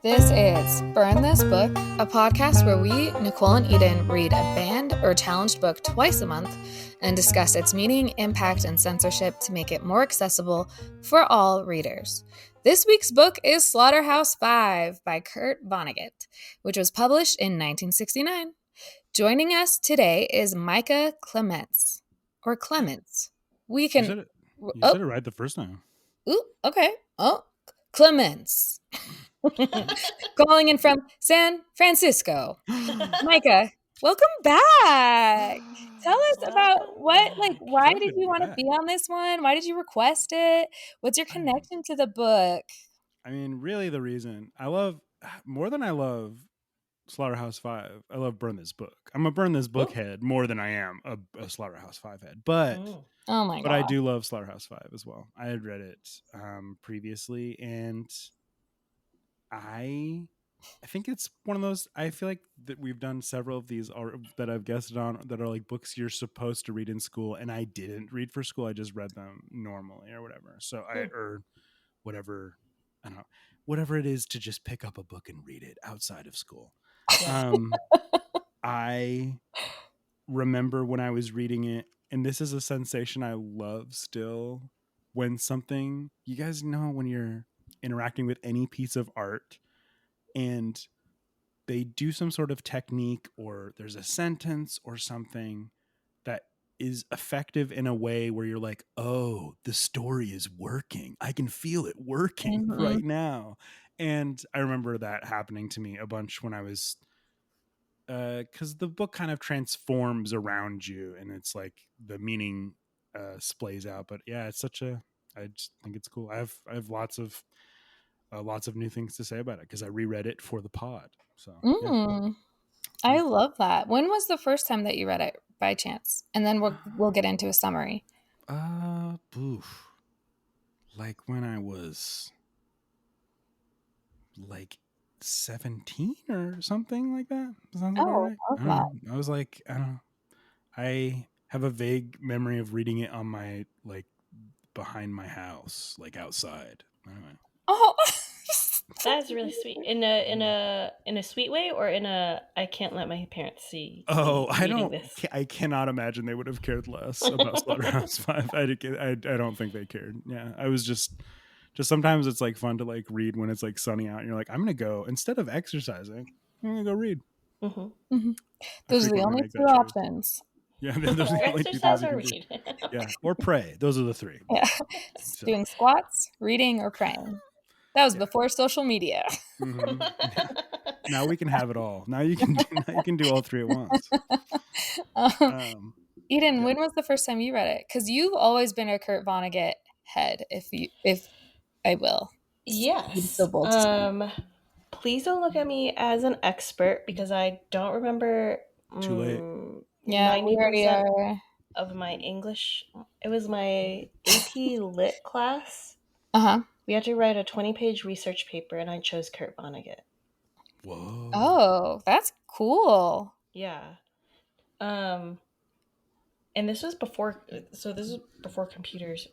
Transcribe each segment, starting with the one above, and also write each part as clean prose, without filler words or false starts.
This is Burn This Book, a podcast where we, Nicole and Eden, read a banned or challenged book twice a month and discuss its meaning, impact, and censorship to make it more accessible for all readers. This week's book is Slaughterhouse-Five by Kurt Vonnegut, which was published in 1969. Joining us today is Micah Clemence, or Clemence. We can... You said it right the first time. Ooh, okay. Oh, Clemence. Calling in from San Francisco. Micah, welcome back. Tell us about why did you want to be on this one? Why did you request it? What's your connection to the book? I mean, really the reason I love Slaughterhouse-Five, I love Burn This Book. I'm a Burn This Book head more than I am a Slaughterhouse-Five head. But oh my God. But I do love Slaughterhouse-Five as well. I had read it previously, and I think it's one of those. I feel like that we've done several of these that I've guested on that are like books you're supposed to read in school, and I didn't read for school. I just read them normally or whatever. So or whatever, I don't know, whatever it is to just pick up a book and read it outside of school. I remember when I was reading it, and this is a sensation I love still. When something, you guys know, when you're interacting with any piece of art and they do some sort of technique or there's a sentence or something that is effective in a way where you're like, oh, the story is working. I can feel it working right now. And I remember that happening to me a bunch when I was, because the book kind of transforms around you and it's like the meaning splays out. But yeah, it's I just think it's cool. I have lots of new things to say about it because I reread it for the pod. So yeah. I love that. When was the first time that you read it by chance? And then we'll get into a summary. Like when I was like 17 or something like that. Sounds about right. I was like, I don't know. I have a vague memory of reading it on my behind my house, like outside. Anyway. Oh, that's really sweet. In a sweet way, or in a I can't let my parents see. Oh, I cannot imagine they would have cared less about Slaughterhouse-Five. I don't think they cared. Yeah, I was just sometimes it's like fun to like read when it's like sunny out and you're like, I'm gonna go, instead of exercising, I'm gonna go read. Those are the only two options. Yeah, those are the only two things you can read. Yeah, or pray. Those are the three. Yeah, doing squats, reading, or praying. That was before social media. Now we can have it all. Now you can do all three at once. Eden, when was the first time you read it? Because you've always been a Kurt Vonnegut head. If I will. Yes. Please don't look at me as an expert because I don't remember. Too late. Yeah, 90% of my English. It was my AP Lit class. We had to write a 20-page research paper, and I chose Kurt Vonnegut. Whoa! Oh, that's cool. Yeah. And this was before. So this is before computers.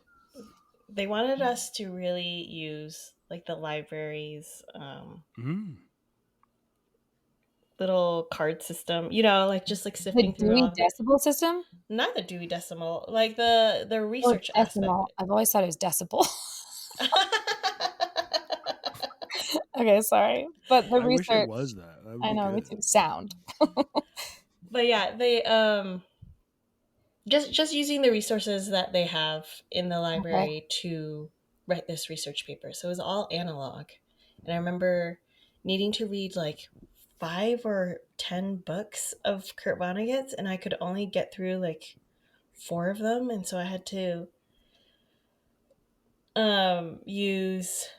They wanted us to really use like the library's little card system, like just like sifting through the Dewey Decimal System. Not the Dewey Decimal, like the research aspect. I've always thought it was decibel. Okay, sorry, but the research. I wish it was that. I know, me too. Sound. But yeah, they just using the resources that they have in the library to write this research paper. So it was all analog, and I remember needing to read like 5 or 10 books of Kurt Vonnegut's, and I could only get through like 4 of them, and so I had to use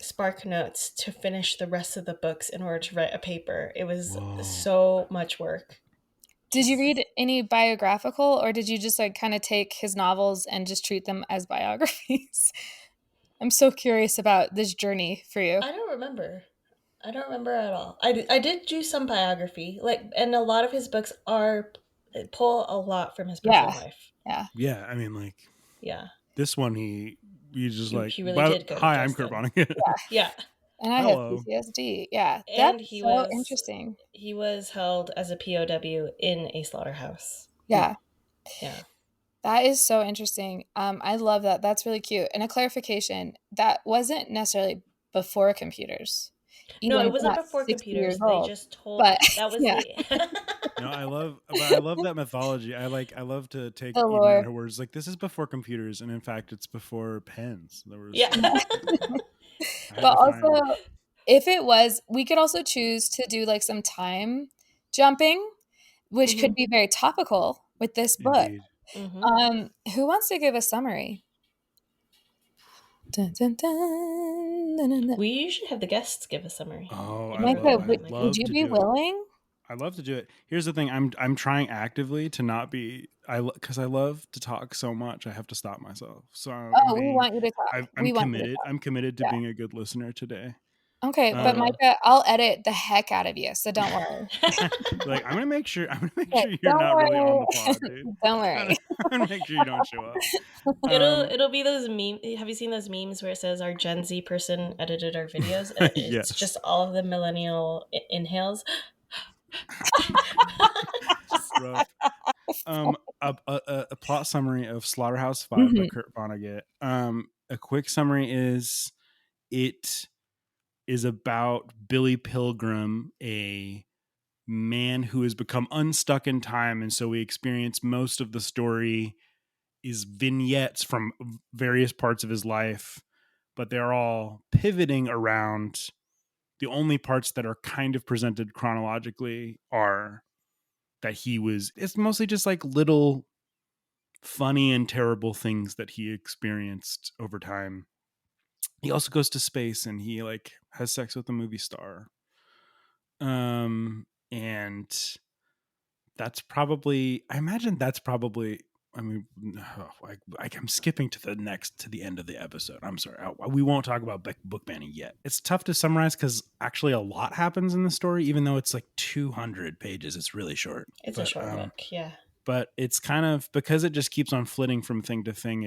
Spark Notes to finish the rest of the books in order to write a paper. It was so much work. Did you read any biographical, or did you just like kind of take his novels and just treat them as biographies? I'm so curious about this journey for you. I don't remember at all. I did do some biography, and a lot of his books pull a lot from his personal life. Yeah. I mean, yeah. This one, he just like, he really did go hi, I'm Kurt Vonnegut. Yeah. And I have Hello. PTSD. Yeah, And that's so interesting. he was held as a POW in a slaughterhouse. Yeah, Yeah. that is so interesting. I love that. That's really cute. And a clarification, that wasn't necessarily before computers. No, it Eden's wasn't not before 60 computers. years They old. just told But that was yeah, the No, I love that mythology. I love to take the Eden at lore. her words. Like, this is before computers, and in fact, it's before pens. There was, Yeah. I had But to find. also, if it was, we could also choose to do like some time jumping, which could Mhm. be very topical with this book. Indeed. Mhm. Who wants to give a summary? Dun, dun, dun, dun, dun, dun. We usually have the guests give a summary. Oh, If you Micah, remember that, I'd Micah. would love you to be do it. willing? I love to do it. Here's the thing. I'm trying actively to not be. Because I love to talk so much. I have to stop myself. So I'm Oh, we being. want you to talk. I'm We want you to committed. talk. I'm committed to Yeah. being a good listener today. Okay, but Uh, Micah, I'll edit the heck out of you, so don't worry. Like, I'm gonna make sure. I'm gonna make Okay, sure you're don't not really on worry. the pod, dude. Don't I'm worry. gonna make sure you don't show up. it'll be those memes. Have you seen those memes where it says our Gen Z person edited our videos? It's Yes. just all of the millennial inhales. Just Rough. A plot summary of Slaughterhouse-Five by Mhm. Kurt Vonnegut. A quick summary is it is about Billy Pilgrim, a man who has become unstuck in time, and so we experience most of the story is vignettes from various parts of his life, but they're all pivoting around the only parts that are kind of presented chronologically are that he was it's mostly just like little funny and terrible things that he experienced over time. He also goes to space and he like has sex with a movie star. And I imagine that's probably I mean, I'm skipping to the end of the episode. I'm sorry. We won't talk about book banning yet. It's tough to summarize because actually a lot happens in the story, even though it's like 200 pages. It's really short. it's a short book. Yeah. But it's kind of because it just keeps on flitting from thing to thing.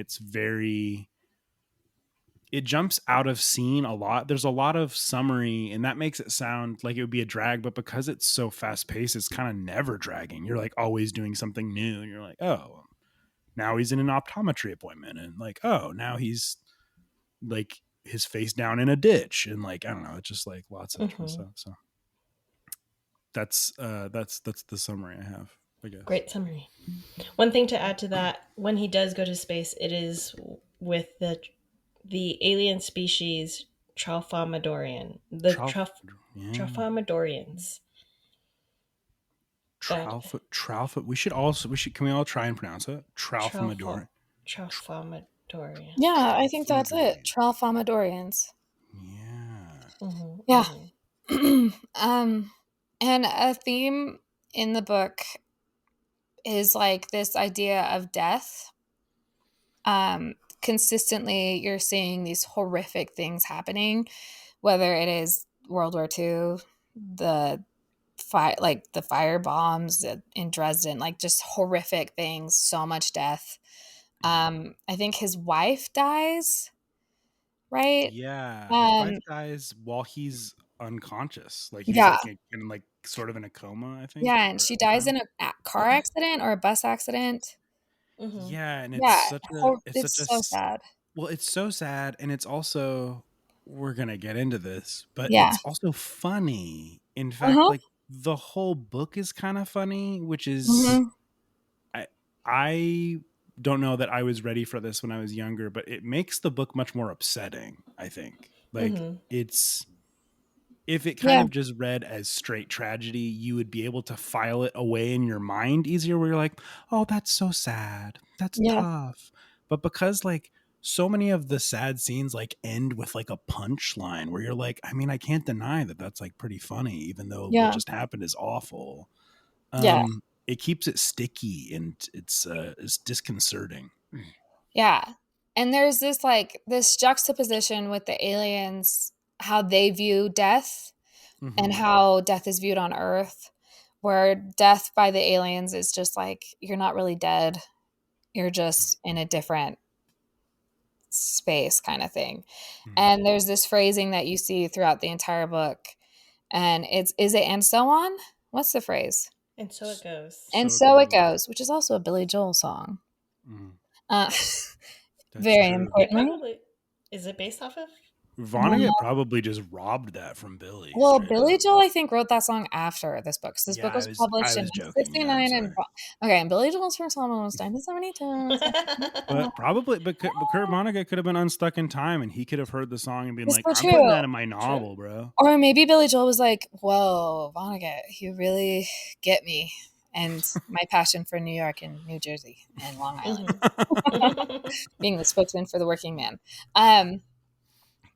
It jumps out of scene a lot. There's a lot of summary, and that makes it sound like it would be a drag. But because it's so fast paced, it's kind of never dragging. You're like always doing something new, and you're like, oh, now he's in an optometry appointment, and like, oh, now he's like his face down in a ditch, and like I don't know, it's just like lots of different stuff. So that's the summary I have, I guess. Great summary. One thing to add to that: when he does go to space, it is with the alien species Tralfamadorian. The Tralfamadorians. Can we all try and pronounce it? Tralfamadorian. Tralfamadorian. Yeah, I think that's it. Tralfamadorians. Yeah. Yeah. And a theme in the book is like this idea of death. Consistently, you're seeing these horrific things happening, whether it is World War II, the fire bombs in Dresden, like just horrific things, so much death. I think his wife dies, right? Yeah, his wife dies while he's unconscious. Like he's Yeah. like in like sort of in a coma, I think. Yeah, and she dies in a car accident or a bus accident. Yeah, and Yeah, it's it's so sad. well, it's so sad, and it's also we're gonna get into this, but Yeah. it's also funny. In fact, like the whole book is kind of funny, which is I don't know that I was ready for this when I was younger, but it makes the book much more upsetting, I think. Like it's if it kind of just read as straight tragedy, you would be able to file it away in your mind easier where you're like, oh, that's so sad. That's tough. But because like so many of the sad scenes like end with like a punchline where you're like, I mean, I can't deny that that's like pretty funny, even though what just happened is awful. It keeps it sticky and it's disconcerting. Yeah. And there's this juxtaposition with the aliens, how they view death and how death is viewed on Earth, where death by the aliens is just like, you're not really dead. You're just in a different space kind of thing. Mhm. And there's this phrasing that you see throughout the entire book, and is it and so on? What's the phrase? And so it goes. And So so it goes. goes, which is also a Billy Joel song. Mhm. Uh, That's very true. It importantly. probably is it based off of? Vonnegut probably just robbed that from Billy Well, straight Billy up. Joel, I think, wrote that song after this book. So this book Yeah, was I published in was joking. Yeah, I'm 69 and sorry. okay, and Billy Joel's first album was 1972. But probably, but Kurt Vonnegut could have been unstuck in time, and he could have heard the song and been It's like, so "I'm putting true. that in my novel, bro." Or maybe Billy Joel was like, whoa, Vonnegut, you really get me and my passion for New York and New Jersey and Long Island, being the spokesman for the working man.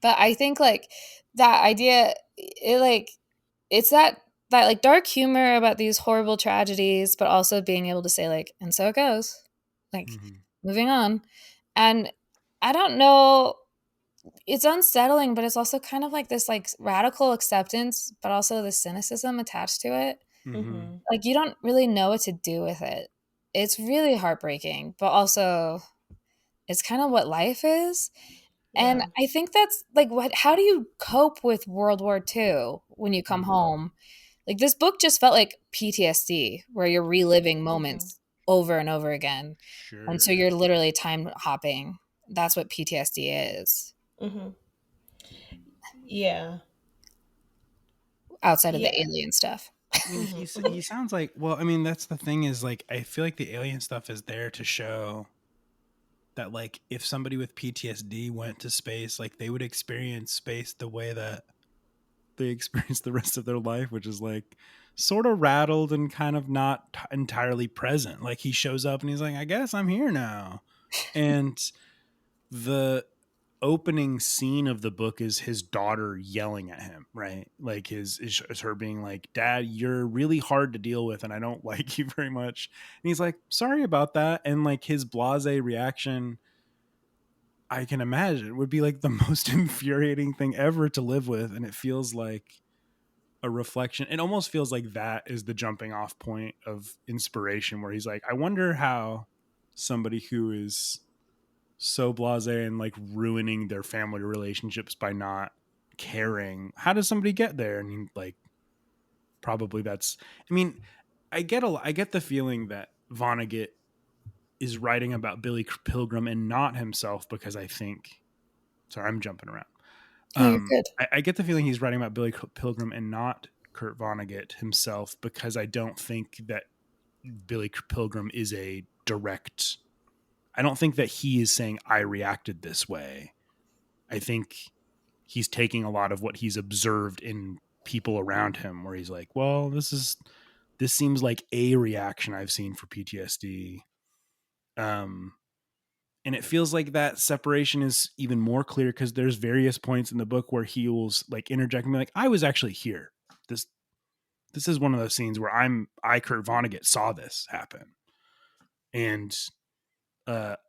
But I think like that idea, it's that like dark humor about these horrible tragedies, but also being able to say like, and so it goes, like Mhm. moving on. And I don't know, it's unsettling, but it's also kind of like this like radical acceptance, but also the cynicism attached to it. Mhm. Like you don't really know what to do with it. It's really heartbreaking, but also it's kind of what life is. And Yeah. I think that's like how do you cope with World War II when you come home? Like this book just felt like PTSD where you're reliving moments over and over again. And so Sure. you're literally time hopping. That's what PTSD is. Yeah. Outside of the Yeah. alien stuff. I mean, he sounds like, well, I mean, that's the thing is like I feel like the alien stuff is there to show that like if somebody with PTSD went to space, like they would experience space the way that they experience the rest of their life, which is like sort of rattled and kind of not entirely present. Like he shows up and he's like, I guess I'm here now. And the opening scene of the book is his daughter yelling at him, right? Like is her being like, Dad, you're really hard to deal with and I don't like you very much. And he's like, sorry about that. And like his blasé reaction, I can imagine, would be like the most infuriating thing ever to live with. And it feels like a reflection. It almost feels like that is the jumping off point of inspiration where he's like, I wonder how somebody who is so blasé and like ruining their family relationships by not caring, how does somebody get there? And he, like, probably that's, I mean, I get the feeling that Vonnegut is writing about Billy Pilgrim and not himself, because I think, sorry, I'm jumping around. Oh, you're good. I get the feeling he's writing about Billy Pilgrim and not Kurt Vonnegut himself, because I don't think that Billy Pilgrim is a direct, I don't think that he is saying I reacted this way. I think he's taking a lot of what he's observed in people around him where he's like, well, this seems like a reaction I've seen for PTSD. And it feels like that separation is even more clear because there's various points in the book where he will like interject and be like, I was actually here. This is one of those scenes where I Kurt Vonnegut saw this happen. And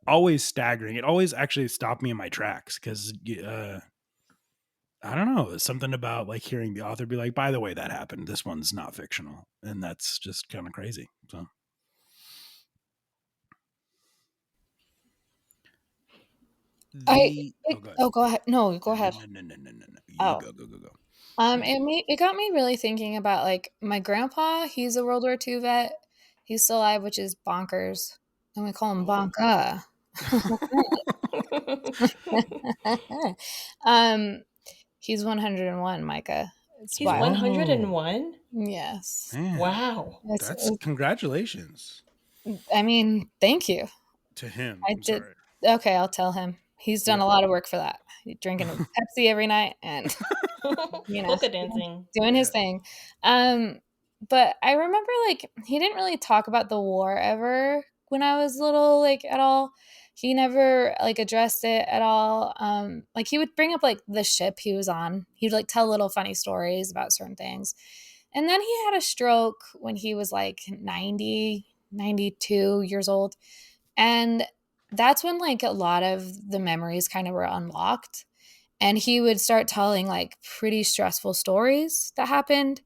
always staggering. It always actually stopped me in my tracks because I don't know, something about like hearing the author be like, by the way, that happened. This one's not fictional. And that's just kind of crazy. So Go ahead. No, go ahead. No. You Oh. go. It got me really thinking about like my grandpa. He's a World War II vet. He's still alive, which is bonkers, and we call him Bonka. He's 101, Micah. It's He's wild. 101? Yes. Man, Wow. that's congratulations I mean, thank you. to him. I I'm did. sorry. Okay, I'll tell him. He's done a lot of work for that. He's drinking Pepsi every night and Polka dancing. doing his thing. But I remember like he didn't really talk about the war ever when I was little, like at all. He never like addressed it at all. Like he would bring up like the ship he was on. He'd like tell little funny stories about certain things. And then he had a stroke when he was like 90, 92 years old. And that's when like a lot of the memories kind of were unlocked. And he would start telling like pretty stressful stories that happened.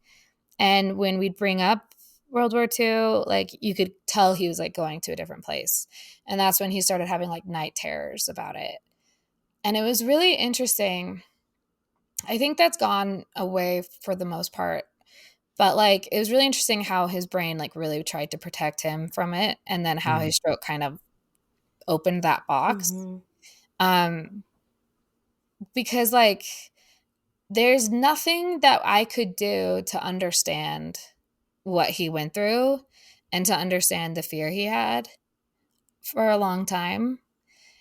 And when we'd bring up World War II, like you could tell he was like going to a different place. And that's when he started having like night terrors about it. And it was really interesting. I think that's gone away for the most part. But like it was really interesting how his brain like really tried to protect him from it, and then how his stroke kind of opened that box. Mm-hmm. Um because like there's nothing that I could do to understand what he went through and to understand the fear he had for a long time.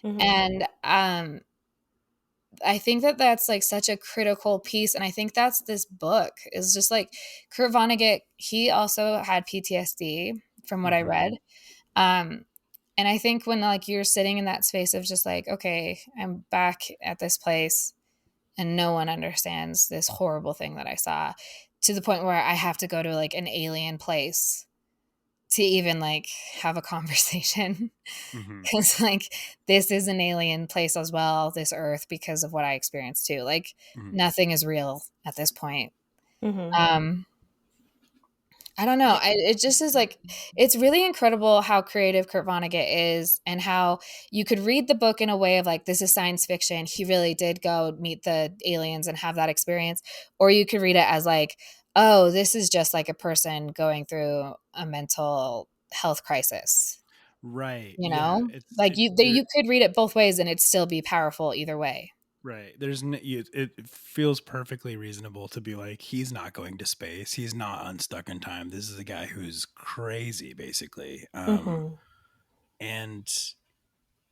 Mm-hmm. And I think that that's like such a critical piece, and I think that's this book is just like Kurt Vonnegut. He also had PTSD from what I read, um, and I think when like you're sitting in that space of just like, okay, I'm back at this place, and no one understands this horrible thing that I saw, to the point where I have to go to like an alien place to even like have a conversation. Mm-hmm. Because like this is an alien place as well, this earth, because of what I experienced too. Like Mm-hmm. nothing is real at this point. Mm-hmm. I don't know. It just is like it's really incredible how creative Kurt Vonnegut is, and how you could read the book in a way of like, this is science fiction. He really did go meet the aliens and have that experience. Or you could read it as like, oh, this is just like a person going through a mental health crisis. Right. You Yeah. know, It's like it there. you could read it both ways and it'd still be powerful either way. Right. It feels perfectly reasonable to be like, he's not going to space. He's not unstuck in time. This is a guy who's crazy, basically. Mm-hmm. And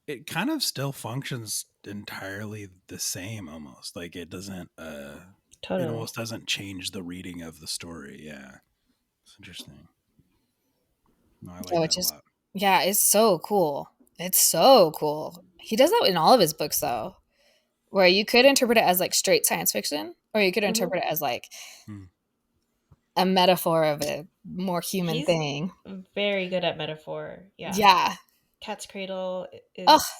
it kind of still functions entirely the same, almost like it doesn't. It Totally. almost doesn't change the reading of the story. Yeah, it's interesting. No, I Yeah, like that which a is lot. yeah, it's so cool. It's so cool. He does that in all of his books though, where you could interpret it as like straight science fiction, or you could Mm-hmm. interpret it as like Hmm. a metaphor of a more human He's thing. very good at metaphor. Yeah. Yeah. Cat's Cradle Oh, is,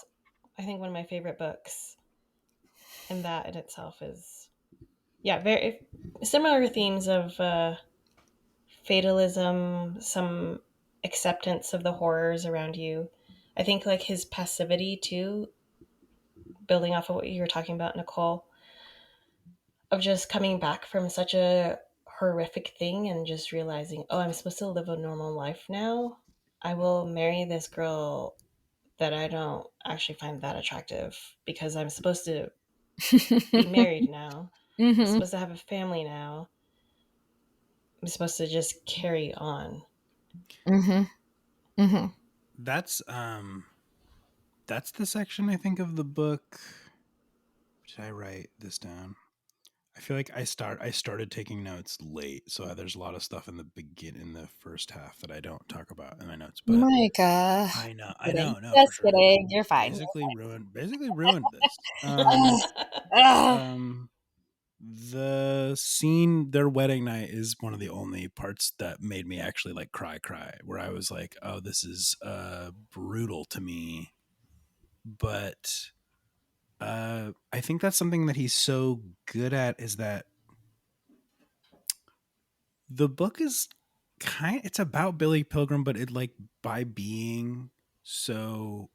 I think, one of my favorite books. And that in itself is, yeah, very similar themes of fatalism, some acceptance of the horrors around you. I think like his passivity too, building off of what you were talking about, Nicole, of just coming back from such a horrific thing and just realizing, oh, I'm supposed to live a normal life now. I will marry this girl that I don't actually find that attractive because I'm supposed to be married now. I'm mm-hmm. supposed to have a family now. I'm supposed to just carry on. Mm-hmm. Mm-hmm. That's that's the section I think of the book. Did I write this down? I feel like I started taking notes late, so there's a lot of stuff in the first half that I don't talk about in my notes. But Micah. I Kidding. know, no, for Just sure. kidding. You're fine. Basically ruined this. Ugh. Um, the scene, their wedding night, is one of the only parts that made me actually like cry, where I was like, oh, this is brutal to me. But I think that's something that he's so good at, is that the book is it's about Billy Pilgrim, but it like, by being so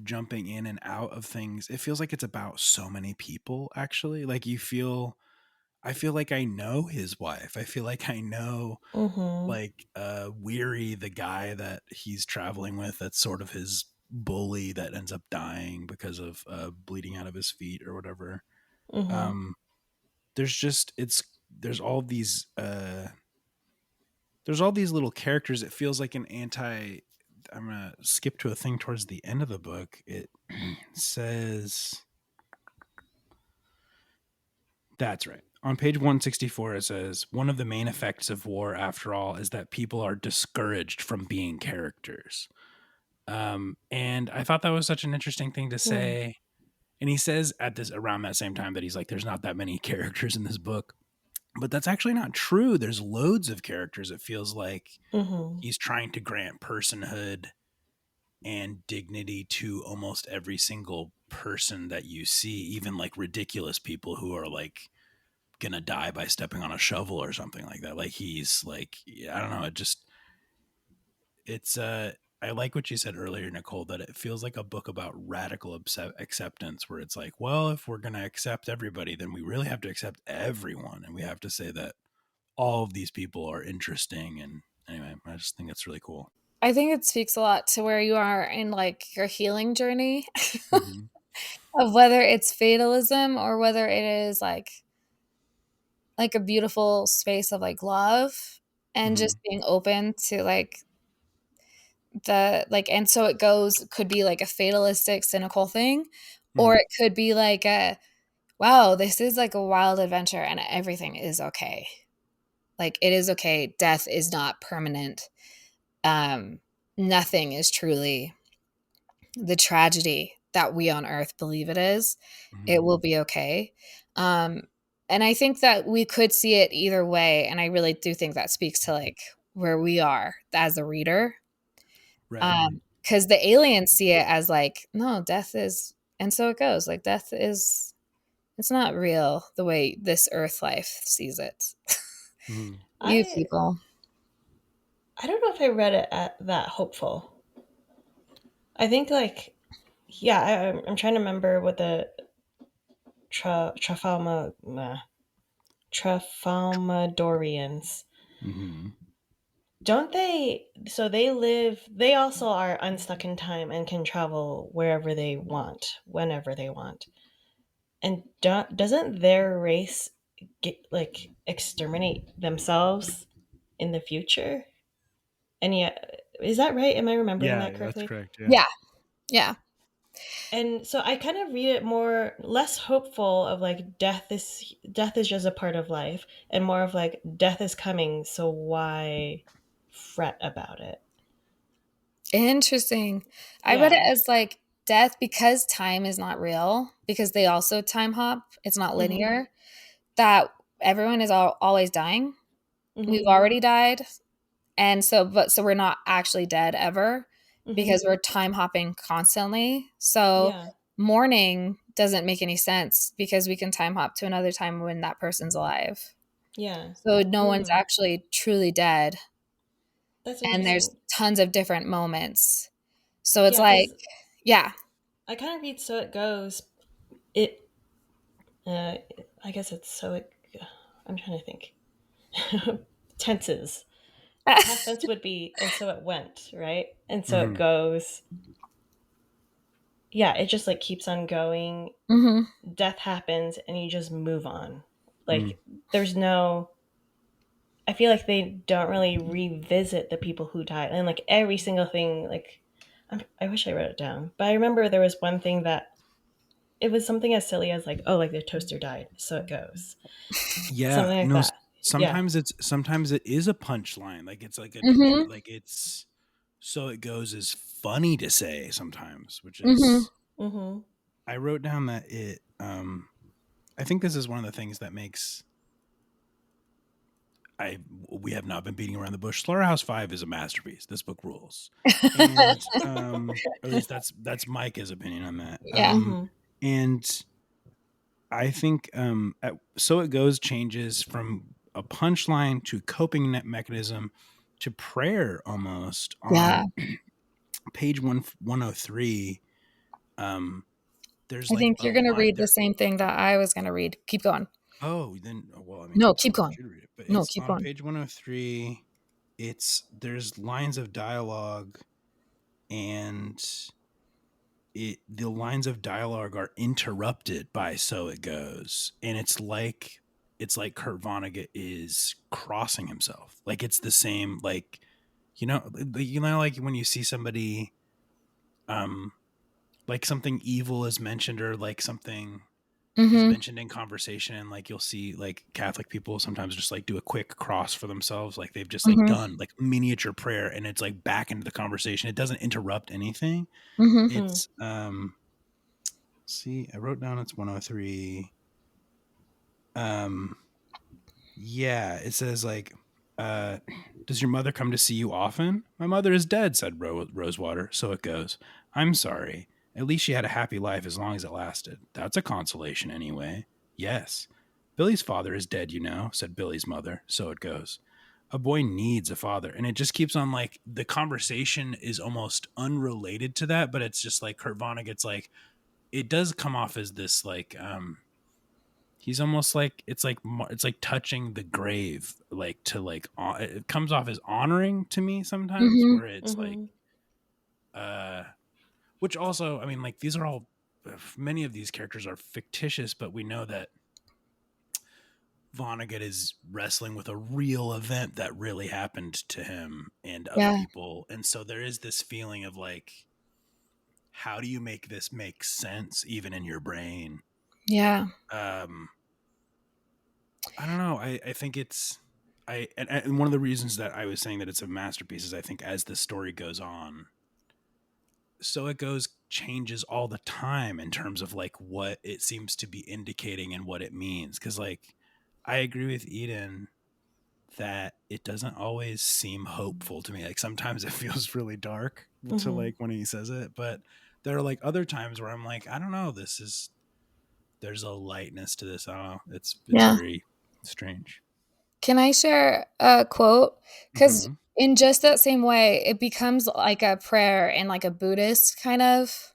jumping in and out of things, it feels like it's about so many people, actually. Like, I feel like I know his wife. I feel like I know, Mm-hmm. like, Weary, the guy that he's traveling with, that's sort of his bully that ends up dying because of bleeding out of his feet or whatever. Mm-hmm. um there's just it's there's all these little characters. It feels like an anti. I'm gonna skip to a thing towards the end of the book. It says, that's right. On page 164, it says, one of the main effects of war, after all, is that people are discouraged from being characters. And I thought that was such an interesting thing to Mm. say. And he says at this around that same time that he's like, there's not that many characters in this book. But that's actually not true. There's loads of characters. It feels like Mm-hmm. he's trying to grant personhood and dignity to almost every single person that you see, even like ridiculous people who are like gonna die by stepping on a shovel or something like that. Like, he's like, I don't know, it's I like what you said earlier, Nicole, that it feels like a book about radical acceptance, where it's like, well, if we're going to accept everybody, then we really have to accept everyone. And we have to say that all of these people are interesting. And anyway, I just think that's really cool. I think it speaks a lot to where you are in like your healing journey Mm-hmm. of whether it's fatalism or whether it is like a beautiful space of like love and Mm-hmm. just being open to like the like, and so it goes could be like a fatalistic cynical thing, or Mm-hmm. it could be like a wow, this is like a wild adventure and everything is okay. Like it is okay. Death is not permanent. Um, nothing is truly the tragedy that we on earth believe it is. Mm-hmm. It will be okay. Um, and I think that we could see it either way. And I really do think that speaks to like where we are as a reader. Right. Because the aliens see it as like, no, death is, and so it goes. Like death is, it's not real the way this earth life sees it. Mm-hmm. You I people. I don't know if I read it at that hopeful. I think like yeah, I'm trying to remember what the Trafalmadorians Mm-hmm. don't they? So they live. They also are unstuck in time and can travel wherever they want, whenever they want. And doesn't their race get like exterminate themselves in the future? And yet, is that right? Am I remembering Yeah, that that's correctly? correct. Yeah. Yeah. Yeah. And so I kind of read it more less hopeful of like death is just a part of life, and more of like death is coming, so why fret about it? Interesting. I read it Yeah. as like death because time is not real, because they also time hop. It's not Mhm. linear. That everyone is always dying. We've Mhm. already died. And so, but so we're not actually dead ever Mhm. because we're time hopping constantly. So Yeah. mourning doesn't make any sense because we can time hop to another time when that person's alive. Yeah. So no one's Hmm. actually truly dead. That's And there's interesting. tons of different moments. So it's Yeah, like, because yeah. I kind of read so it goes. It. Uh, I guess it's so it. I'm trying to think. Tenses. Past tense would be and so it went, right? And so it Mm-hmm. goes. Yeah, it just like keeps on going. hmm Death happens and you just move on. Mm-hmm. Like there's no I feel like they don't really revisit the people who died and like every single thing like I wish I wrote it down. But I remember there was one thing that it was something as silly as like, oh, like the toaster died, so it goes. Yeah, Something like that. Yeah. sometimes it is a punchline. Like it's like hmm like it's so it goes is funny to say sometimes, which hmm is Mhm. I wrote down that it I think this is one of the things that makes I we have not been beating around the bush. Slaughterhouse-Five is a masterpiece. This book rules. And at least that's Micah's opinion on that. Yeah. Mhm. And I think so it goes changes from a punchline to coping mechanism to prayer almost Yeah. on page 103. Um, there's I like think a you're going to line read the there. same thing that I was going to read. Keep going. Oh, then well, I mean, No, keep I want going. you to read it, but No, it's keep on going. page 103. It's there's lines of dialogue and the lines of dialogue are interrupted by so it goes, and it's like Kurt Vonnegut is crossing himself. Like it's the same, like like when you see somebody um like something evil is mentioned, or like something is hmm mentioned in conversation, and like you'll see like Catholic people sometimes just like do a quick cross for themselves, like they've just like hmm done like miniature prayer, and it's like back into the conversation. It doesn't interrupt anything. hmm Mm. It's see, I wrote down it's 103. Um, yeah, it says like, uh, does your mother come to see you often? My mother is dead, said Rosewater. So it goes. I'm sorry. At least she had a happy life as long as it lasted. That's a consolation anyway. Yes. Billy's father is dead, said Billy's mother. So it goes. a boy needs a father. And it just keeps on like the conversation is almost unrelated to that, but it's just like Kurt Vonnegut's like, it does come off as this like he's almost like it's like touching the grave, like to like it comes off as honoring to me sometimes, Mm-hmm. where it's like which also, I mean, like these are all, many of these characters are fictitious, but we know that Vonnegut is wrestling with a real event that really happened to him and other Yeah. people. And so there is this feeling of like, how do you make this make sense even in your brain? Yeah. I don't know. I think it's, and one of the reasons that I was saying that it's a masterpiece is I think as the story goes on, so it goes changes all the time in terms of like what it seems to be indicating and what it means. Cause like, I agree with Eden that it doesn't always seem hopeful to me. Like sometimes it feels really dark to like when he says it, but there are like other times where I'm like, I don't know, there's a lightness to this. I don't know. It's Yeah. very strange. Can I share a quote? Because Mm-hmm. in just that same way, it becomes like a prayer and like a Buddhist kind of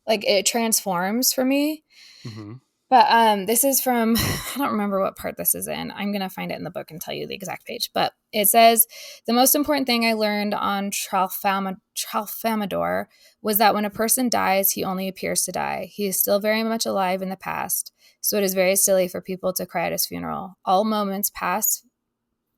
like it transforms for me. Mm-hmm. But this is from I don't remember what part this is in. I'm gonna find it in the book and tell you the exact page. But it says the most important thing I learned on Tralfamadore was that when a person dies, he only appears to die. He is still very much alive in the past. So it is very silly for people to cry at his funeral. All moments, past,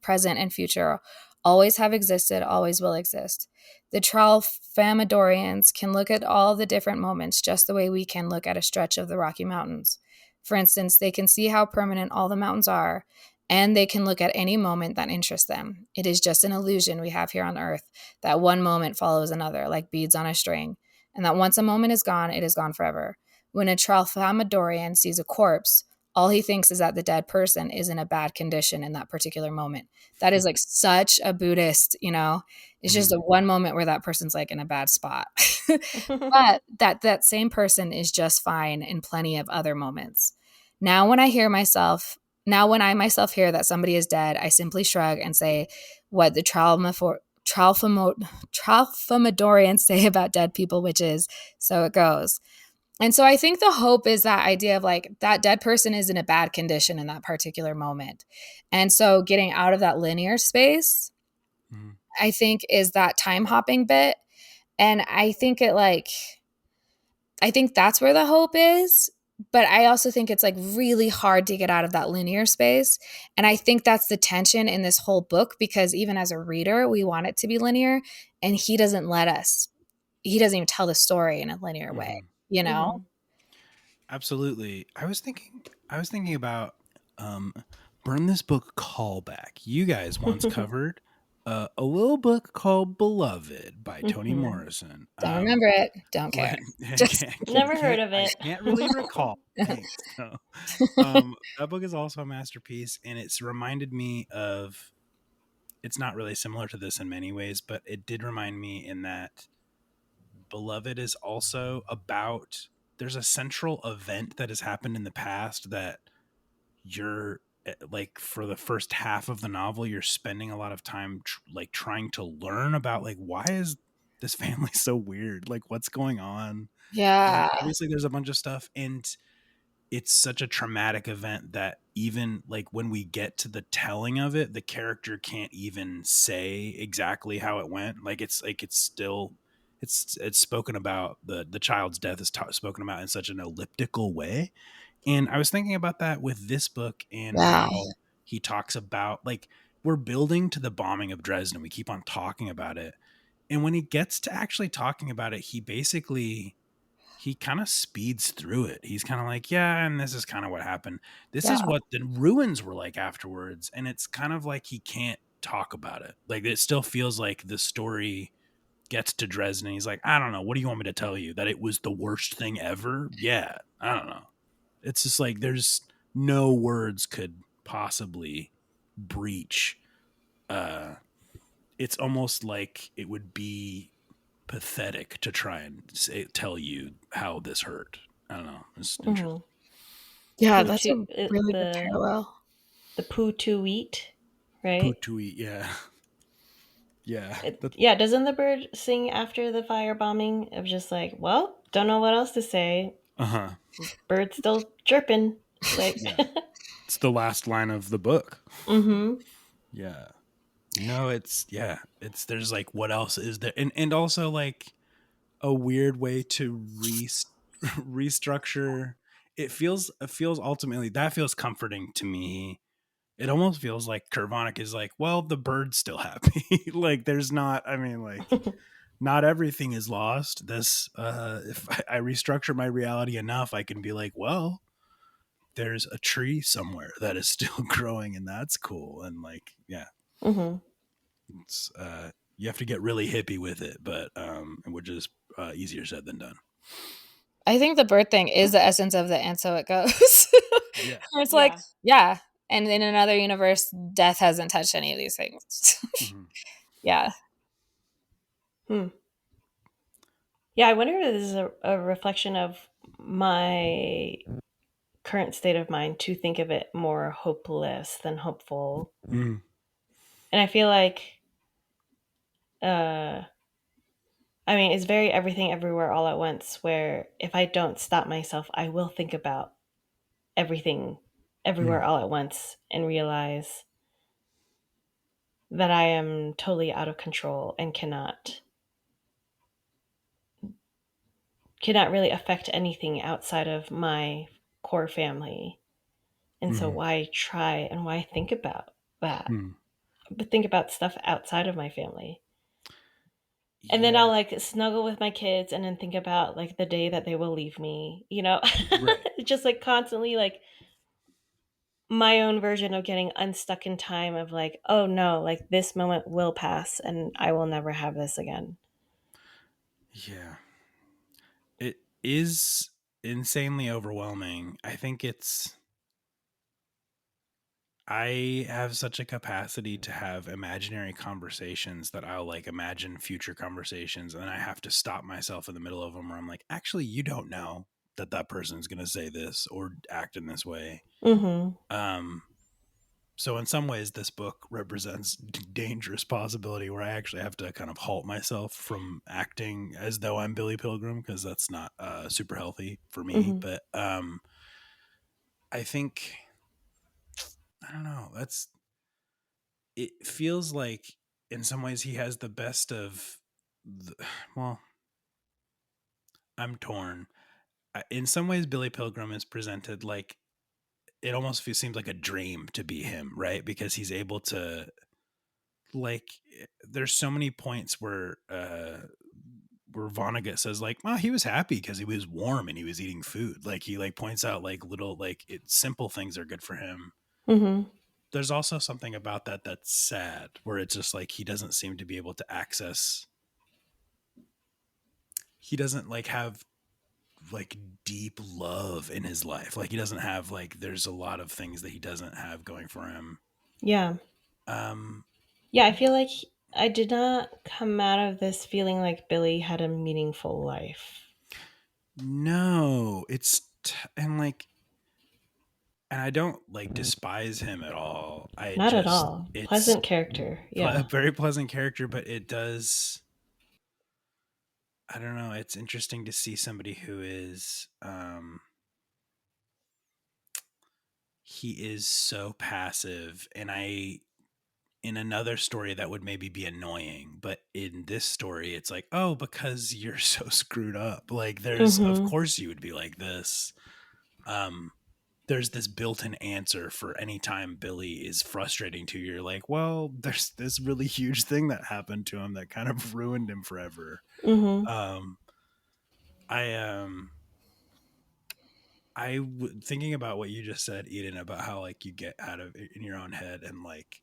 present, and future, always have existed, always will exist. The Tralfamadorians can look at all the different moments just the way we can look at a stretch of the Rocky Mountains. For instance, they can see how permanent all the mountains are, and they can look at any moment that interests them. It is just an illusion we have here on Earth that one moment follows another, like beads on a string, and that once a moment is gone, it is gone forever. When a Tralfamadorian sees a corpse, all he thinks is that the dead person is in a bad condition in that particular moment. That is like such a Buddhist, it's just a one moment where that person's like in a bad spot. But that same person is just fine in plenty of other moments. Now when I myself hear that somebody is dead, I simply shrug and say what the Tralfamadorians say about dead people, which is, so it goes. And so I think the hope is that idea of like that dead person is in a bad condition in that particular moment. And so getting out of that linear space, I think is that time hopping bit. And I think I think that's where the hope is. But I also think it's like really hard to get out of that linear space. And I think that's the tension in this whole book, because even as a reader, we want it to be linear, and he doesn't let us. He doesn't even tell the story in a linear way, you know? Absolutely. I was thinking about burn this book callback. You guys once covered a little book called Beloved by Toni Morrison. Don't remember it. Don't care. Just Never heard of I it. can't really recall. Thanks. So, that book is also a masterpiece, and it's reminded me of. It's not really similar to this in many ways, but it did remind me in that Beloved is also about, there's a central event that has happened in the past that you're like, for the first half of the novel, you're spending a lot of time like trying to learn about like, why is this family so weird? Like, what's going on? And yeah. obviously there's a bunch of stuff, and it's such a traumatic event that even like when we get to the telling of it, the character can't even say exactly how it went. Like it's still it's spoken about, the child's death is spoken about in such an elliptical way. And I was thinking about that with this book and Wow. how he talks about like, we're building to the bombing of Dresden. We keep on talking about it. And when he gets to actually talking about it, he kind of speeds through it. He's kind of like, yeah, and this is kind of what happened. This Yeah. is what the ruins were like afterwards. And it's kind of like he can't talk about it. Like it still feels like the story gets to Dresden. And he's like, I don't know. What do you want me to tell you? That it was the worst thing ever? Yeah, I don't know. It's just like there's no words could possibly breach. It's almost like it would be pathetic to try and tell you how this hurt. I don't know. It's interesting. Yeah, Poo that's to a really good the parallel. poo to eat. right? Putui, yeah. Yeah. Yeah, doesn't the bird sing after the firebombing of just like, well, don't know what else to say. Uh-huh. Bird's still chirping. Like, Yeah. It's the last line of the book. mm-hmm. Yeah. No, it's there's like, what else is there? And also like a weird way to restructure. It feels ultimately, that feels comforting to me. It almost feels like Kurt Vonnegut is like, well, the bird's still happy. Like there's not, I mean, like, not everything is lost. This if I restructure my reality enough, I can be like, well, there's a tree somewhere that is still growing, and that's cool. And like, yeah, Mm-hmm. it's you have to get really hippie with it, but which is easier said than done. I think the bird thing is the essence of the and so it goes. Yeah. Where it's like, Yeah. yeah. And in another universe, death hasn't touched any of these things. Mm-hmm. Yeah. Hmm. Yeah, I wonder if this is a reflection of my current state of mind to think of it more hopeless than hopeful. Mm. And I feel like, uh, I mean, it's very everything everywhere all at once, where if I don't stop myself, I will think about everything everywhere Mm. all at once and realize that I am totally out of control and cannot really affect anything outside of my core family. And so Mm. why try and why think about that? Mm. But think about stuff outside of my family. And then Yeah. I'll like snuggle with my kids and then think about like the day that they will leave me, you know? Right. Just like constantly like my own version of getting unstuck in time of like, oh no, like this moment will pass and I will never have this again. Yeah. It is insanely overwhelming. I have such a capacity to have imaginary conversations that I'll like imagine future conversations, and then I have to stop myself in the middle of them where I'm like, actually, you don't know that that person's going to say this or act in this way. Mm-hmm. Um, so in some ways, this book represents dangerous possibility where I actually have to kind of halt myself from acting as though I'm Billy Pilgrim, because that's not super healthy for me. Mm-hmm. But I think, I don't know, it feels like in some ways he has the best of well, I'm torn. In some ways Billy Pilgrim is presented like, it almost seems like a dream to be him, right? Because he's able to, like, there's so many points where Vonnegut says like, well, he was happy because he was warm and he was eating food. Like he like points out like little like simple things are good for him. Mm-hmm. There's also something about that that's sad, where it's just like he doesn't seem to be able to access. He doesn't like have like deep love in his life. Like he doesn't have like, there's a lot of things that he doesn't have going for him. Yeah. Um, Yeah, I feel like I did not come out of this feeling like Billy had a meaningful life. no, and like, and I don't like despise him at all. Not at all. It's Pleasant character. a Yeah. very pleasant character, but it does, I don't know. It's interesting to see somebody who is, he is so passive. And in another story that would maybe be annoying, but in this story, it's like, oh, because you're so screwed up. Like of Mm-hmm. course you would be like this. Um, there's this built-in answer for any time Billy is frustrating to you. You're like, well, there's this really huge thing that happened to him that kind of ruined him forever. Mm-hmm. Um, I thinking about what you just said, Eden, about how like you get out of in your own head and like,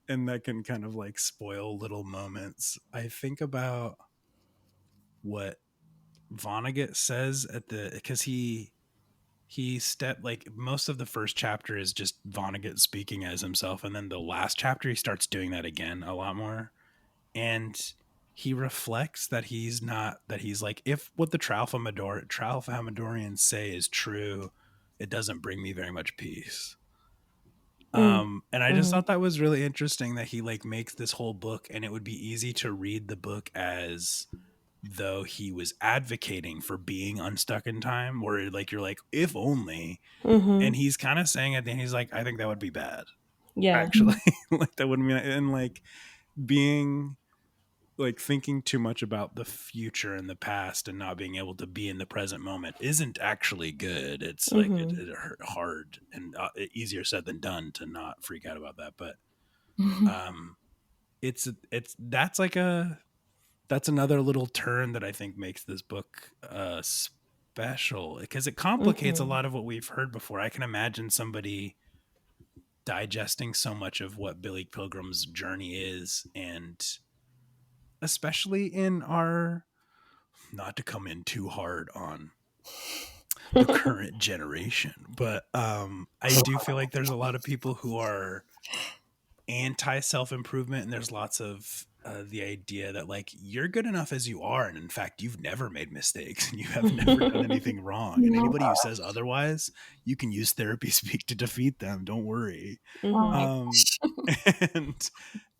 and that can kind of like spoil little moments. I think about what Vonnegut says because he stepped, like most of the first chapter is just Vonnegut speaking as himself, and then the last chapter he starts doing that again a lot more, and he reflects that he's like, if what the Tralfamadorians say is true, it doesn't bring me very much peace. And I just thought that was really interesting that he like makes this whole book, and it would be easy to read the book as though he was advocating for being unstuck in time, where like you're like, if only. And he's kind of saying at the end, he's like, I think that would be bad. Yeah. Actually. Like that wouldn't be, and like being like thinking too much about the future and the past and not being able to be in the present moment isn't actually good. It's like it hard and easier said than done to not freak out about that. But it's that's another little turn that I think makes this book special, because it complicates a lot of what we've heard before. I can imagine somebody digesting so much of what Billy Pilgrim's journey is, and especially in our, not to come in too hard on the current generation, but I do feel like there's a lot of people who are anti self-improvement, and there's lots of the idea that like you're good enough as you are, and in fact you've never made mistakes and you have never done anything wrong, and anybody who says otherwise, you can use therapy speak to defeat them, don't worry.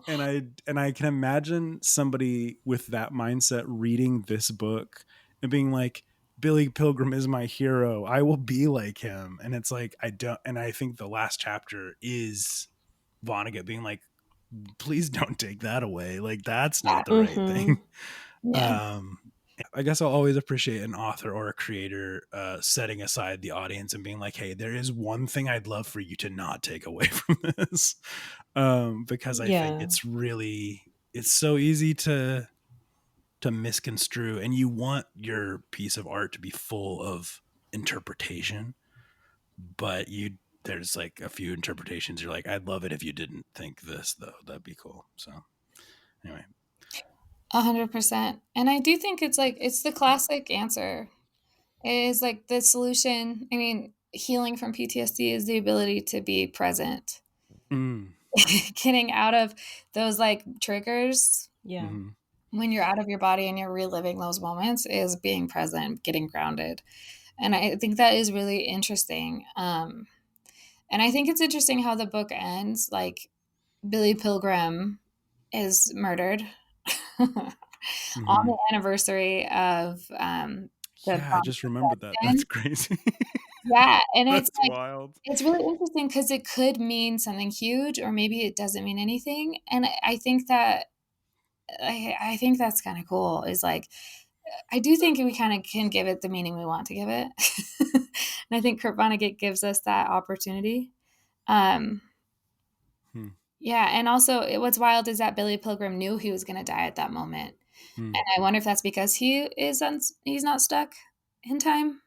And I can imagine somebody with that mindset reading this book and being like, Billy Pilgrim is my hero, I will be like him. And it's like, I think the last chapter is Vonnegut being like, please don't take that away, like that's not the right thing. I guess I'll always appreciate an author or a creator setting aside the audience and being like, hey, there is one thing I'd love for you to not take away from this. Because I think it's so easy to misconstrue, and you want your piece of art to be full of interpretation, but there's like a few interpretations you're like, I'd love it if you didn't think this though, that'd be cool. So anyway, 100%. And I do think it's like, it's the classic answer. It is like the solution. I mean, healing from PTSD is the ability to be present. Getting out of those like triggers. Yeah. When you're out of your body and you're reliving those moments is being present, getting grounded. And I think that is really interesting. And I think it's interesting how the book ends. Like Billy Pilgrim is murdered on the anniversary of I just remembered that. That's crazy. Yeah, and that's it's like, wild. It's really interesting because it could mean something huge, or maybe it doesn't mean anything. And I think that I think that's kind of cool. Is like, I do think we kind of can give it the meaning we want to give it, and I think Kurt Vonnegut gives us that opportunity. Yeah, and also what's wild is that Billy Pilgrim knew he was going to die at that moment, and I wonder if that's because he's not stuck in time,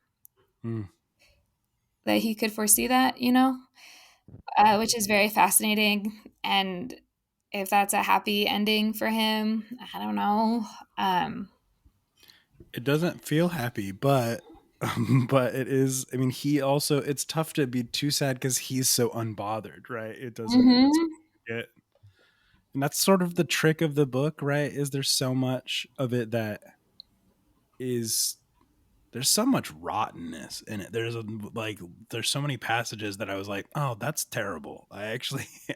that he could foresee that, which is very fascinating. And if that's a happy ending for him, I don't know. It doesn't feel happy, but it is. I mean, it's tough to be too sad because he's so unbothered, right? It doesn't get. And that's sort of the trick of the book, right? Is there's so much of it that there's so much rottenness in it. There's so many passages that I was like, oh, that's terrible. I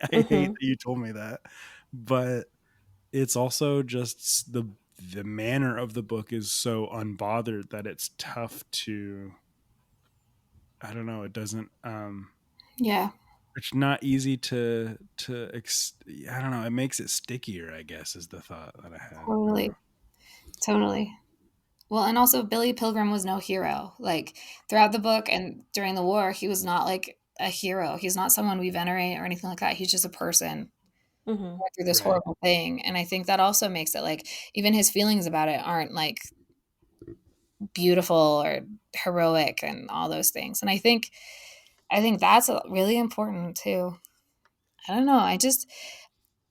hate that you told me that. But it's also just the manner of the book is so unbothered that it's tough to, I don't know, it doesn't it's not easy to I don't know, it makes it stickier, I guess, is the thought that I had. Totally. Well, and also Billy Pilgrim was no hero. Like throughout the book and during the war, he was not like a hero. He's not someone we venerate or anything like that. He's just a person going through this horrible thing. And I think that also makes it like, even his feelings about it aren't like beautiful or heroic and all those things. And I think that's really important too. I don't know. I just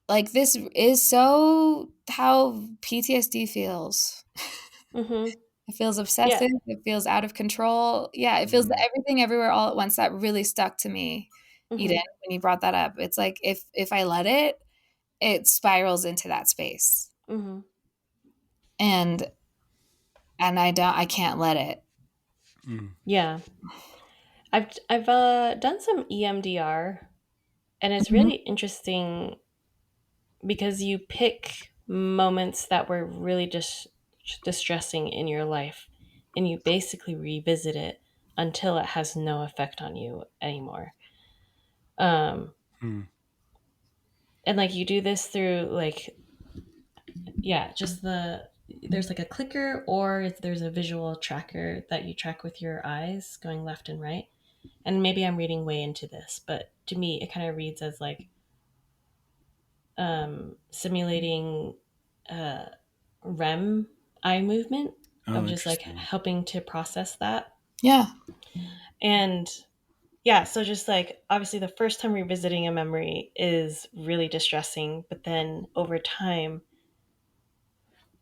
like, this is so how PTSD feels. It feels obsessive. Yeah. It feels out of control. Yeah, it feels everything everywhere all at once. That really stuck to me, Eden, when you brought that up. It's like if I let it, it spirals into that space. And I can't let it. Yeah. I've done some EMDR And it's Mhm. really interesting because you pick moments that were really just distressing in your life and you basically revisit it until it has no effect on you anymore. Um, Hmm. and like you do this through like, yeah, just there's like a clicker or if there's a visual tracker that you track with your eyes going left and right. And maybe I'm reading way into this, but to me, it kind of reads as like simulating uh, REM eye movement Oh, of just like interesting. helping to process that. Yeah. And yeah, so just like obviously the first time revisiting a memory is really distressing, but then over time,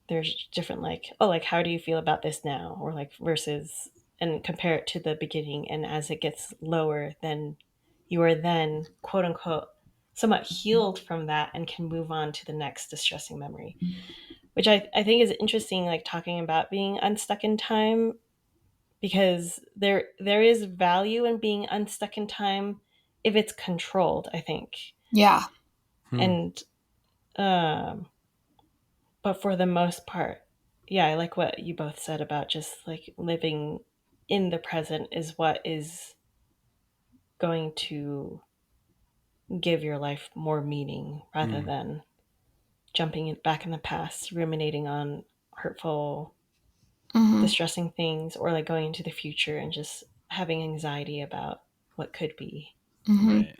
there's different like, oh, like how do you feel about this now? Or like versus, and compare it to the beginning. And as it gets lower, then you are then quote unquote somewhat healed from that and can move on to the next distressing memory, which I think is interesting, like talking about being unstuck in time, because there is value in being unstuck in time if it's controlled, I think. Yeah. Hmm. And um but for the most part, yeah, I like what you both said about just like living in the present is what is going to give your life more meaning rather Hmm. than jumping back in the past, ruminating on hurtful, Hmm. distressing things, or like going into the future and just having anxiety about what could be. Hmm. Right.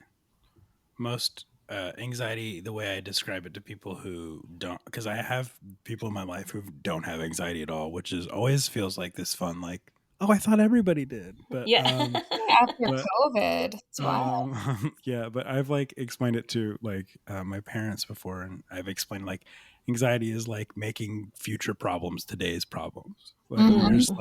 Most anxiety, the way I describe it to people who don't, because I have people in my life who don't have anxiety at all, which is always feels like this fun, like, oh, I thought everybody did, Yeah. After but COVID, it's wild. yeah, but I've like explained it to like my parents before, and I've explained like anxiety is like making future problems today's problems. Like Hmm. you're just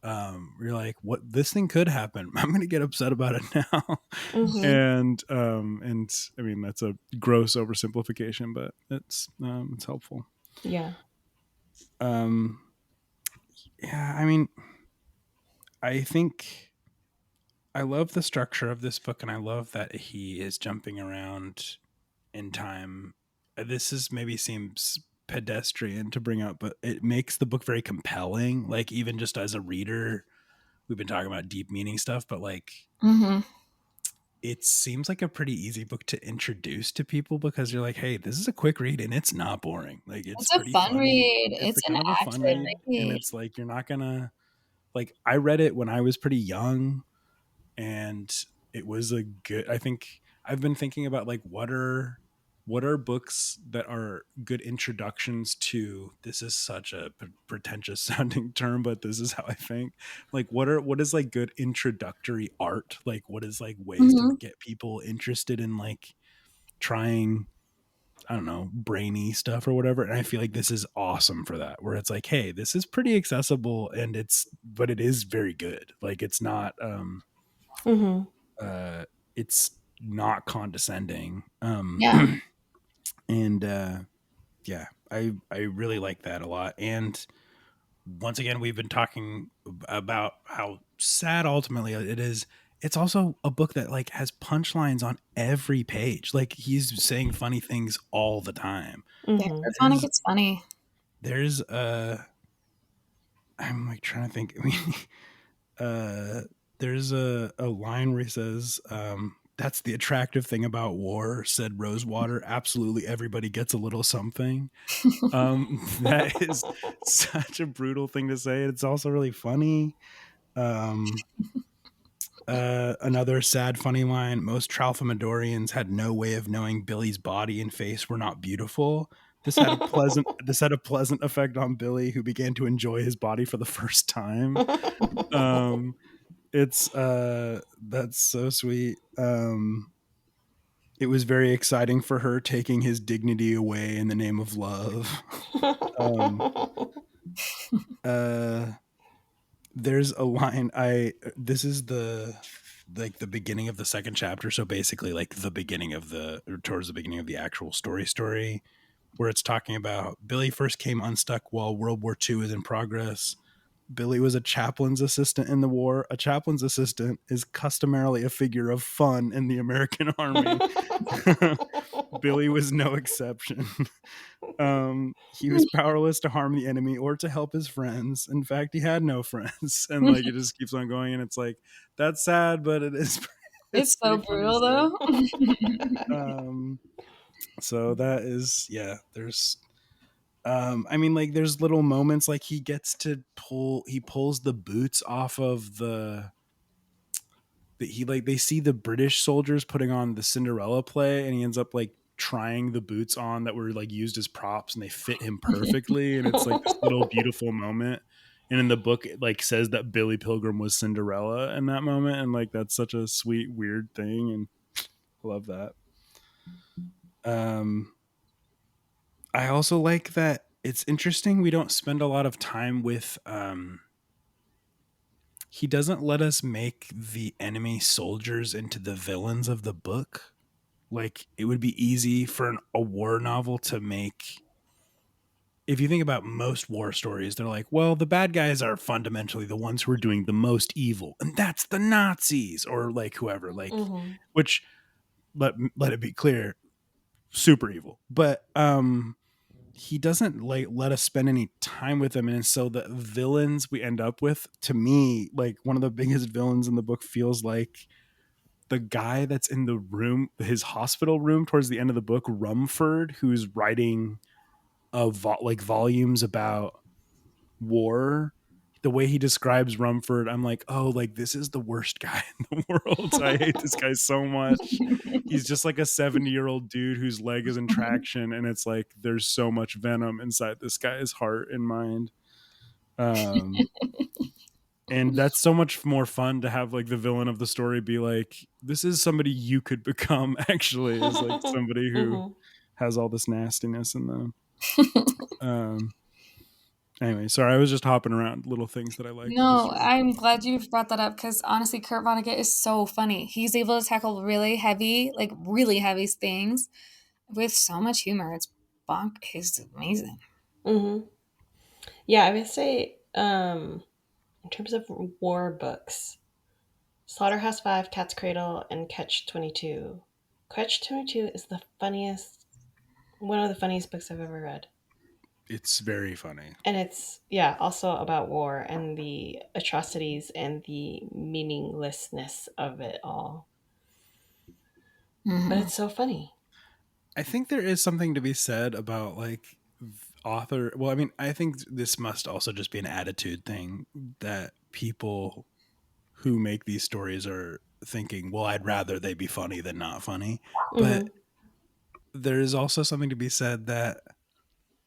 Mm-hmm. you're like, what, this thing could happen. I'm gonna get upset about it now. Mm-hmm. And I mean that's a gross oversimplification, but it's helpful. Yeah. Um yeah, I mean, I think I love the structure of this book, and I love that he is jumping around in time. This is maybe seems pedestrian to bring up, but it makes the book very compelling. Like even just as a reader, we've been talking about deep meaning stuff, but like Hmm. it seems like a pretty easy book to introduce to people because you're like, hey, this is a quick read and it's not boring. Like it's It's a pretty fun funny. read. It's It's a an kind of a fun active read, and read. it's like you're not gonna, like, I read it when I was pretty young, and it was a good, I think I've been thinking about like what are books that are good introductions to, this is such a pretentious sounding term, but this is how I think, like what is like good introductory art, like what is like ways to Hmm. get people interested in like trying, I don't know, brainy stuff or whatever. And I feel like this is awesome for that, where it's like, hey, this is pretty accessible, and but it is very good. Like it's not Mm-hmm. uh it's not condescending. Yeah. And yeah, I really like that a lot. And once again, we've been talking about how sad ultimately it is. It's also a book that like has punchlines on every page. Like he's saying funny things all the time. Yeah. Mm-hmm. There's Vonnegut funny. there's I'm like trying to think. I mean, uh there's a line where he says, that's the attractive thing about war, said Rosewater. Absolutely everybody gets a little something. That is such a brutal thing to say. It's also really funny. Um Another sad funny line, most Tralfamadorians had no way of knowing Billy's body and face were not beautiful. This had a pleasant effect on Billy, who began to enjoy his body for the first time. um it's That's so sweet. It was very exciting for her, taking his dignity away in the name of love. um uh there's a line, I this is the like the beginning of the second chapter, so basically like the beginning of the, or towards the beginning of the actual story, where it's talking about Billy first came unstuck while World War II is in progress. Billy was a chaplain's assistant in the war. A chaplain's assistant is customarily a figure of fun in the American army. Billy was no exception. He was powerless to harm the enemy or to help his friends. In fact, he had no friends. And like it just keeps on going, and it's like, that's sad, but it is It's so pretty funny brutal stuff. though. So that is, yeah, there's I mean, like there's little moments like he pulls the boots off of they see the British soldiers putting on the Cinderella play, and he ends up like trying the boots on that were like used as props, and they fit him perfectly, and it's like this little beautiful moment. And in the book it like says that Billy Pilgrim was Cinderella in that moment, and like that's such a sweet weird thing, and I love that. I also like that it's interesting we don't spend a lot of time with he doesn't let us make the enemy soldiers into the villains of the book. Like it would be easy for a war novel to make. If you think about most war stories, they're like, well, the bad guys are fundamentally the ones who are doing the most evil, and that's the Nazis or like whoever, like which let it be clear, super evil. But he doesn't like let us spend any time with him, and so the villains we end up with, to me, like one of the biggest villains in the book feels like the guy that's in the room, his hospital room towards the end of the book, Rumford, who's writing like volumes about war. The way he describes Rumford, I'm like, oh, like this is the worst guy in the world. I hate this guy so much. He's just like a 70-year-old dude whose leg is in traction, and it's like there's so much venom inside this guy's heart and mind. And that's so much more fun to have like the villain of the story be like, this is somebody you could become, actually, is like somebody who has all this nastiness in them. Anyway, sorry, I was just hopping around little things that I like. No, I'm glad you brought that up because honestly, Kurt Vonnegut is so funny. He's able to tackle really heavy things with so much humor. It's He's amazing. Yeah, I would say in terms of war books, Slaughterhouse-Five, Cat's Cradle, and Catch-22. Catch-22 is one of the funniest books I've ever read. It's very funny. And it's, also about war and the atrocities and the meaninglessness of it all. But it's so funny. I think there is something to be said about like author. Well, I mean, I think this must also just be an attitude thing that people who make these stories are thinking, well, I'd rather they be funny than not funny. But there is also something to be said that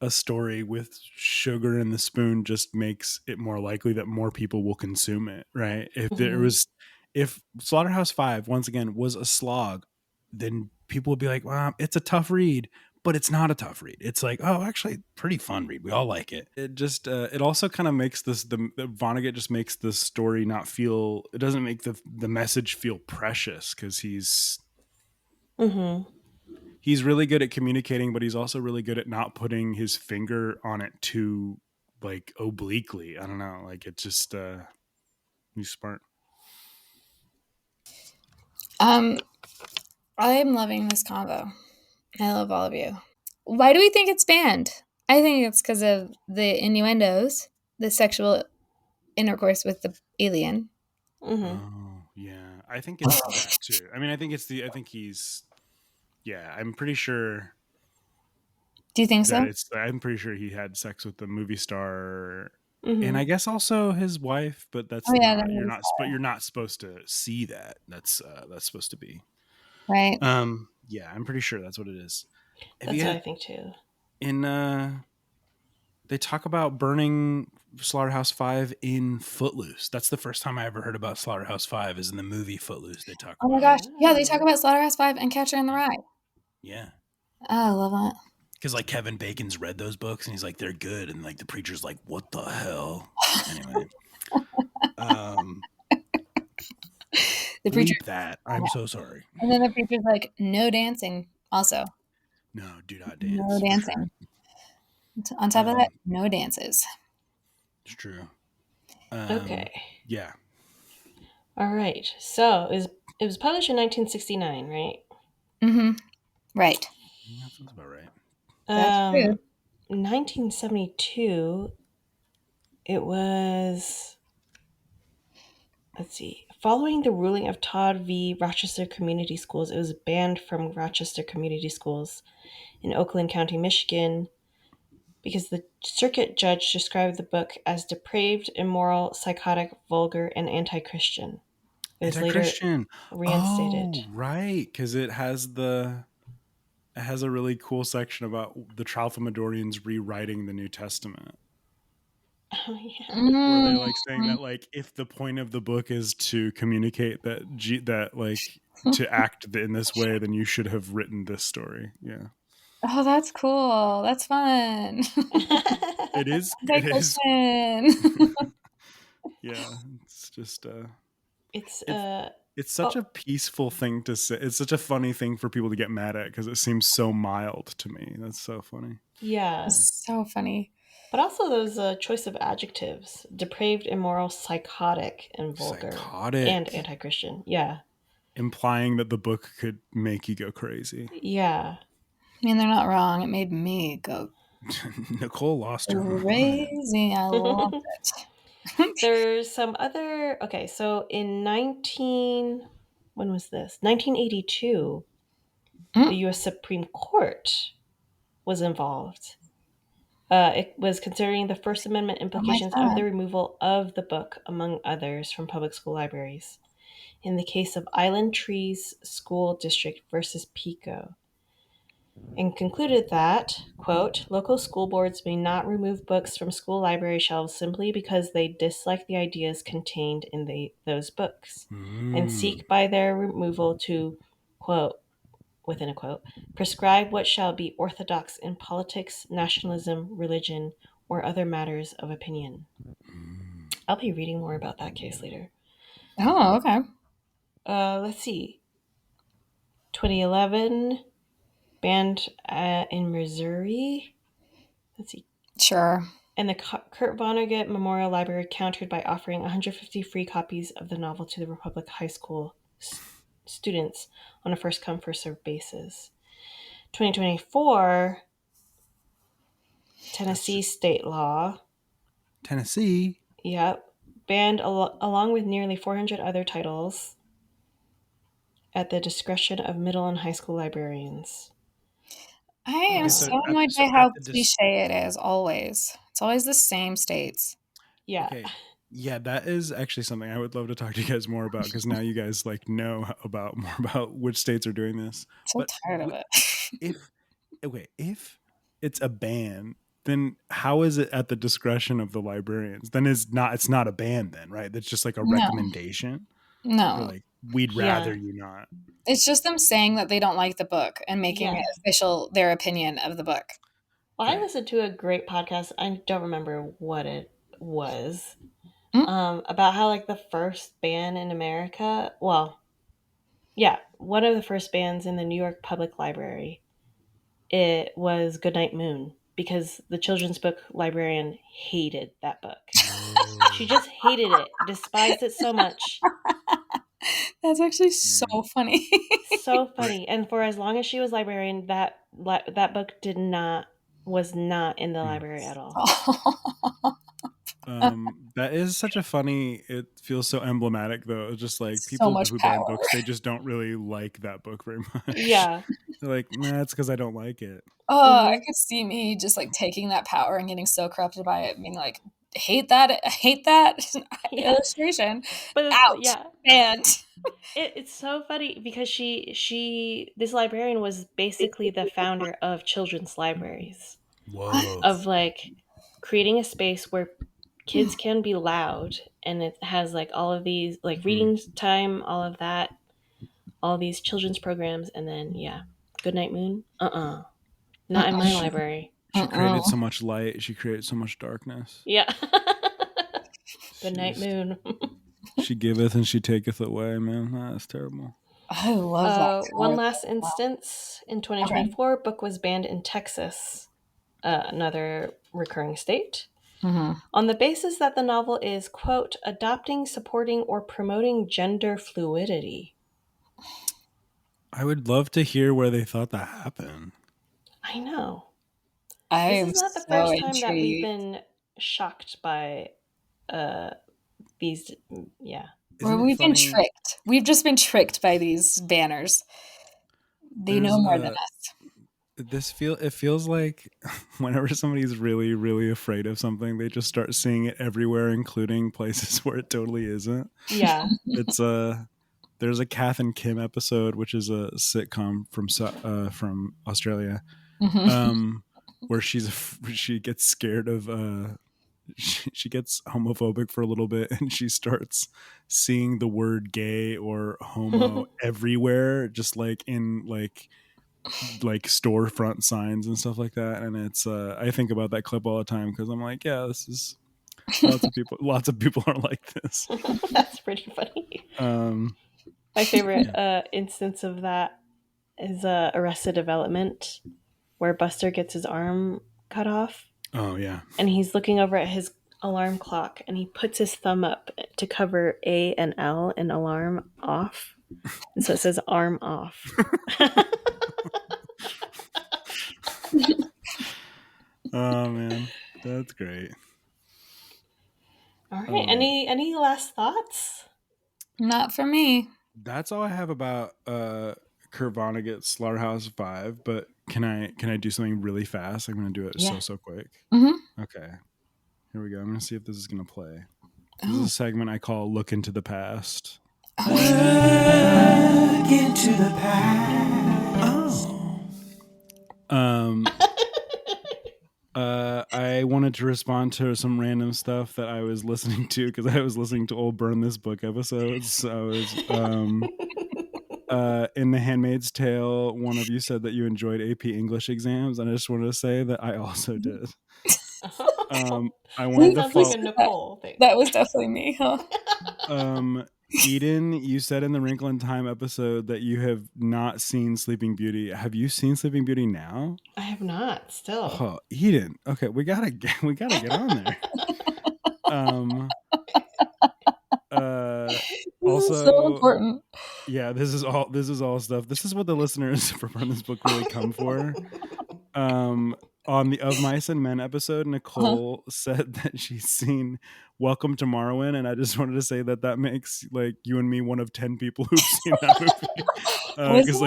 a story with sugar in the spoon just makes it more likely that more people will consume it, right? If Slaughterhouse-Five once again was a slog, then people would be like, well, it's a tough read, but it's not a tough read. It's like, oh, actually pretty fun read. We all like it. It just it also kind of makes the Vonnegut just makes the story not feel, it doesn't make the message feel precious, because he's really good at communicating, but he's also really good at not putting his finger on it too like obliquely. I don't know, like it just he's smart. I'm loving this convo. I love all of you. Why do we think it's banned? I think it's because of the innuendos, the sexual intercourse with the alien. Oh yeah, I think it's that too. I mean, I think he's, yeah, I'm pretty sure. Do you think so? I'm pretty sure he had sex with the movie star, and I guess also his wife, but that's you're not supposed to see that. That's supposed to be right. Yeah, I'm pretty sure that's what it is. That's what I think too. They talk about burning Slaughterhouse-Five in Footloose. That's the first time I ever heard about Slaughterhouse-Five, is in the movie Footloose. They talk. Oh my gosh, yeah, they talk about Slaughterhouse-Five and Catcher in the Rye. Yeah. Oh, I love that. Because like Kevin Bacon's read those books and he's like, they're good, and like the preacher's like, what the hell? Anyway, the preacher that I'm so sorry. And then the preacher's like, no dancing. Also, no, do not dance. No dancing. On top of that, no dances. It's true. Okay. Yeah. All right. So it was published in 1969, right? Mm-hmm. Right. That sounds about right. That's true. 1972, it was, let's see, following the ruling of Todd v. Rochester Community Schools, it was banned from Rochester Community Schools in Oakland County, Michigan, because the circuit judge described the book as depraved, immoral, psychotic, vulgar, and anti-Christian. It was later Anti-Christian. reinstated. Oh, right. Because it has a really cool section about the Tralfamadorians rewriting the New Testament. Oh, yeah. Where they like saying that like if the point of the book is to communicate that that like to act in this way, then you should have written this story. Yeah. Oh, that's cool. That's fun. It is. Great It is. question. Yeah. It's just It's it's such a peaceful thing to say. It's such a funny thing for people to get mad at because it seems so mild to me. That's so funny. yeah. So funny. But also those choice of adjectives: depraved, immoral, psychotic, and vulgar, and Psychotic, anti-Christian. Yeah. implying that the book could make you go crazy. Yeah. I mean, they're not wrong. It made me go Nicole lost her mind. crazy. I love it. There's some other. Okay, so in 19, when was this? 1982, the U.S. Supreme Court was involved. It was considering the First Amendment implications of the removal of the book, among others, from public school libraries. In the case of Island Trees School District versus Pico, and concluded that, quote, local school boards may not remove books from school library shelves simply because they dislike the ideas contained in those books, and seek by their removal to, quote, within a quote, prescribe what shall be orthodox in politics, nationalism, religion, or other matters of opinion. I'll be reading more about that case later. Oh, okay. Let's see. 2011, banned in Missouri. Let's see. Sure. And the Kurt Vonnegut Memorial Library countered by offering 150 free copies of the novel to the Republic High School students on a first-come, first-served basis. 2024, Tennessee state law. Tennessee? Yep. Banned along with nearly 400 other titles at the discretion of middle and high school librarians. I am so annoyed by how cliche it is, always. It's always the same states. Yeah. Okay. Yeah, that is actually something I would love to talk to you guys more about because now you guys like know more about which states are doing this. So tired of it. if it's a ban, then how is it at the discretion of the librarians? Then it's not a ban then, right? That's just like a recommendation. No. Or like we'd rather you not. It's just them saying that they don't like the book and making it official their opinion of the book. Well, I listened to a great podcast. I don't remember what it was. About how like the first ban in America, one of the first bans in the New York Public Library, it was Goodnight Moon, because the children's book librarian hated that book. She just hated it, despised it so much. That's actually so funny. So funny. And for as long as she was librarian, that book was not in the library at all. That is such a funny, it feels so emblematic though. Just like people who ban books, they just don't really like that book very much. Yeah. They're like, nah, it's because I don't like it. I could see me just like taking that power and getting so corrupted by it, being like, hate that illustration. But out. And it's so funny because this librarian was basically the founder of children's libraries. Whoa. Of like creating a space where kids can be loud, and it has like all of these like reading time, all of that, all these children's programs, and then Goodnight Moon. Not in my library. She created so much light. She created so much darkness. Yeah. Goodnight Moon. She giveth and she taketh away, man. That's terrible. I love that. One last instance. In 2024, book was banned in Texas, another recurring state. on the basis that the novel is, quote, adopting, supporting, or promoting gender fluidity. I would love to hear where they thought that happened. I know. I This am is not the so first time that we've intrigued. been shocked by these. Yeah. Where Isn't it we've been funny? tricked. We've just been tricked by these banners. They know There's more than us. it feels like whenever somebody's really, really afraid of something, they just start seeing it everywhere, including places where it totally isn't. Yeah. It's there's a Kath and Kim episode, which is a sitcom from Australia, where she gets scared of she gets homophobic for a little bit, and she starts seeing the word gay or homo everywhere, just like in like storefront signs and stuff like that. And it's I think about that clip all the time because I'm like, yeah, this is lots of people are like this. That's pretty funny. My favorite instance of that is Arrested Development, where Buster gets his arm cut off. Oh yeah. And he's looking over at his alarm clock, and he puts his thumb up to cover A and L in alarm off. And so it says arm off. Oh man, that's great. All right. Any last thoughts? Not for me. That's all I have about Kurt Vonnegut's Slaughterhouse-Five. But can I do something really fast? I'm gonna do it so quick. Okay, here we go. I'm gonna see if this is gonna play. This is a segment I call "Look into the Past." Look into the past. I wanted to respond to some random stuff that I was listening to because I was listening to old Burn This Book episodes. So I was in The Handmaid's Tale, one of you said that you enjoyed AP English exams, and I just wanted to say that I also did. I wanted to sounds like a Nicole thing. That was definitely me, huh? Eden, you said in the Wrinkle in Time episode that you have not seen Sleeping Beauty. Have you seen Sleeping Beauty now? I have not. Still. Oh, Eden. Okay, we gotta get on there. Also, so important. Yeah, this is all stuff. This is what the listeners for Burn This Book really come for. On the Of Mice and Men episode, Nicole said that she's seen Welcome to Morrowind, and I just wanted to say that makes like you and me one of 10 people who've seen that movie. Because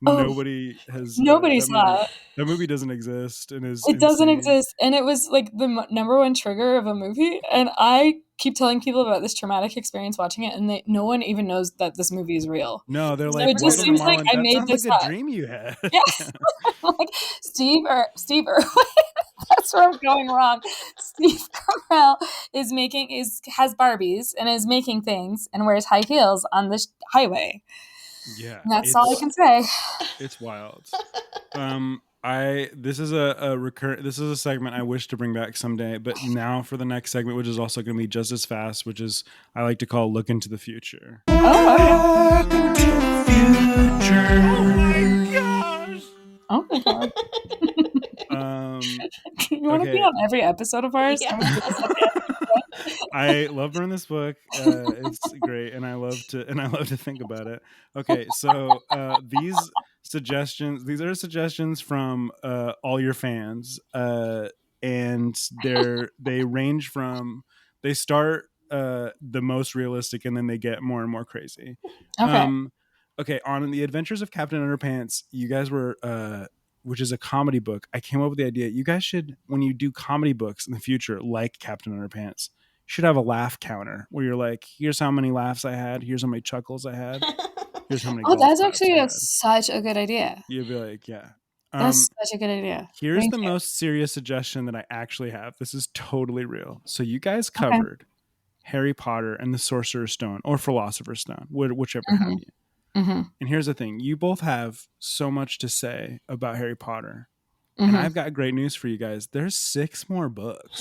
nobody has. Nobody saw it. That movie doesn't exist, and it doesn't exist, and it was like the number one trigger of a movie. And I keep telling people about this traumatic experience watching it, and no one even knows that this movie is real. No, they're so like, it just seems like I made this like up. a dream you had. Yeah, like Steve Irwin. That's where I'm going wrong. Steve Carell has Barbies and is making things and wears high heels on the highway. Yeah, and that's all I can say. It's wild. This is a segment I wish to bring back someday, but now for the next segment, which is also going to be just as fast, which is I like to call Look into the Future. Oh, okay. Look into the future. Oh my gosh. You want to be on every episode of ours? Yeah. I love Burn This Book. It's great, and I love to think about it. Okay, so these are suggestions from all your fans, and they range from they start the most realistic, and then they get more and more crazy. Okay. On The Adventures of Captain Underpants, you guys were. Which is a comedy book. I came up with the idea. You guys should, when you do comedy books in the future, like Captain Underpants, you should have a laugh counter where you're like, here's how many laughs I had. Here's how many chuckles I had. Here's how many. That's actually such a good idea. You'd be like, yeah. That's such a good idea. Here's the most serious suggestion that I actually have. This is totally real. So you guys covered Harry Potter and the Sorcerer's Stone or Philosopher's Stone, whichever have you. Mm-hmm. And here's the thing. You both have so much to say about Harry Potter. And I've got great news for you guys. There's 6 more books.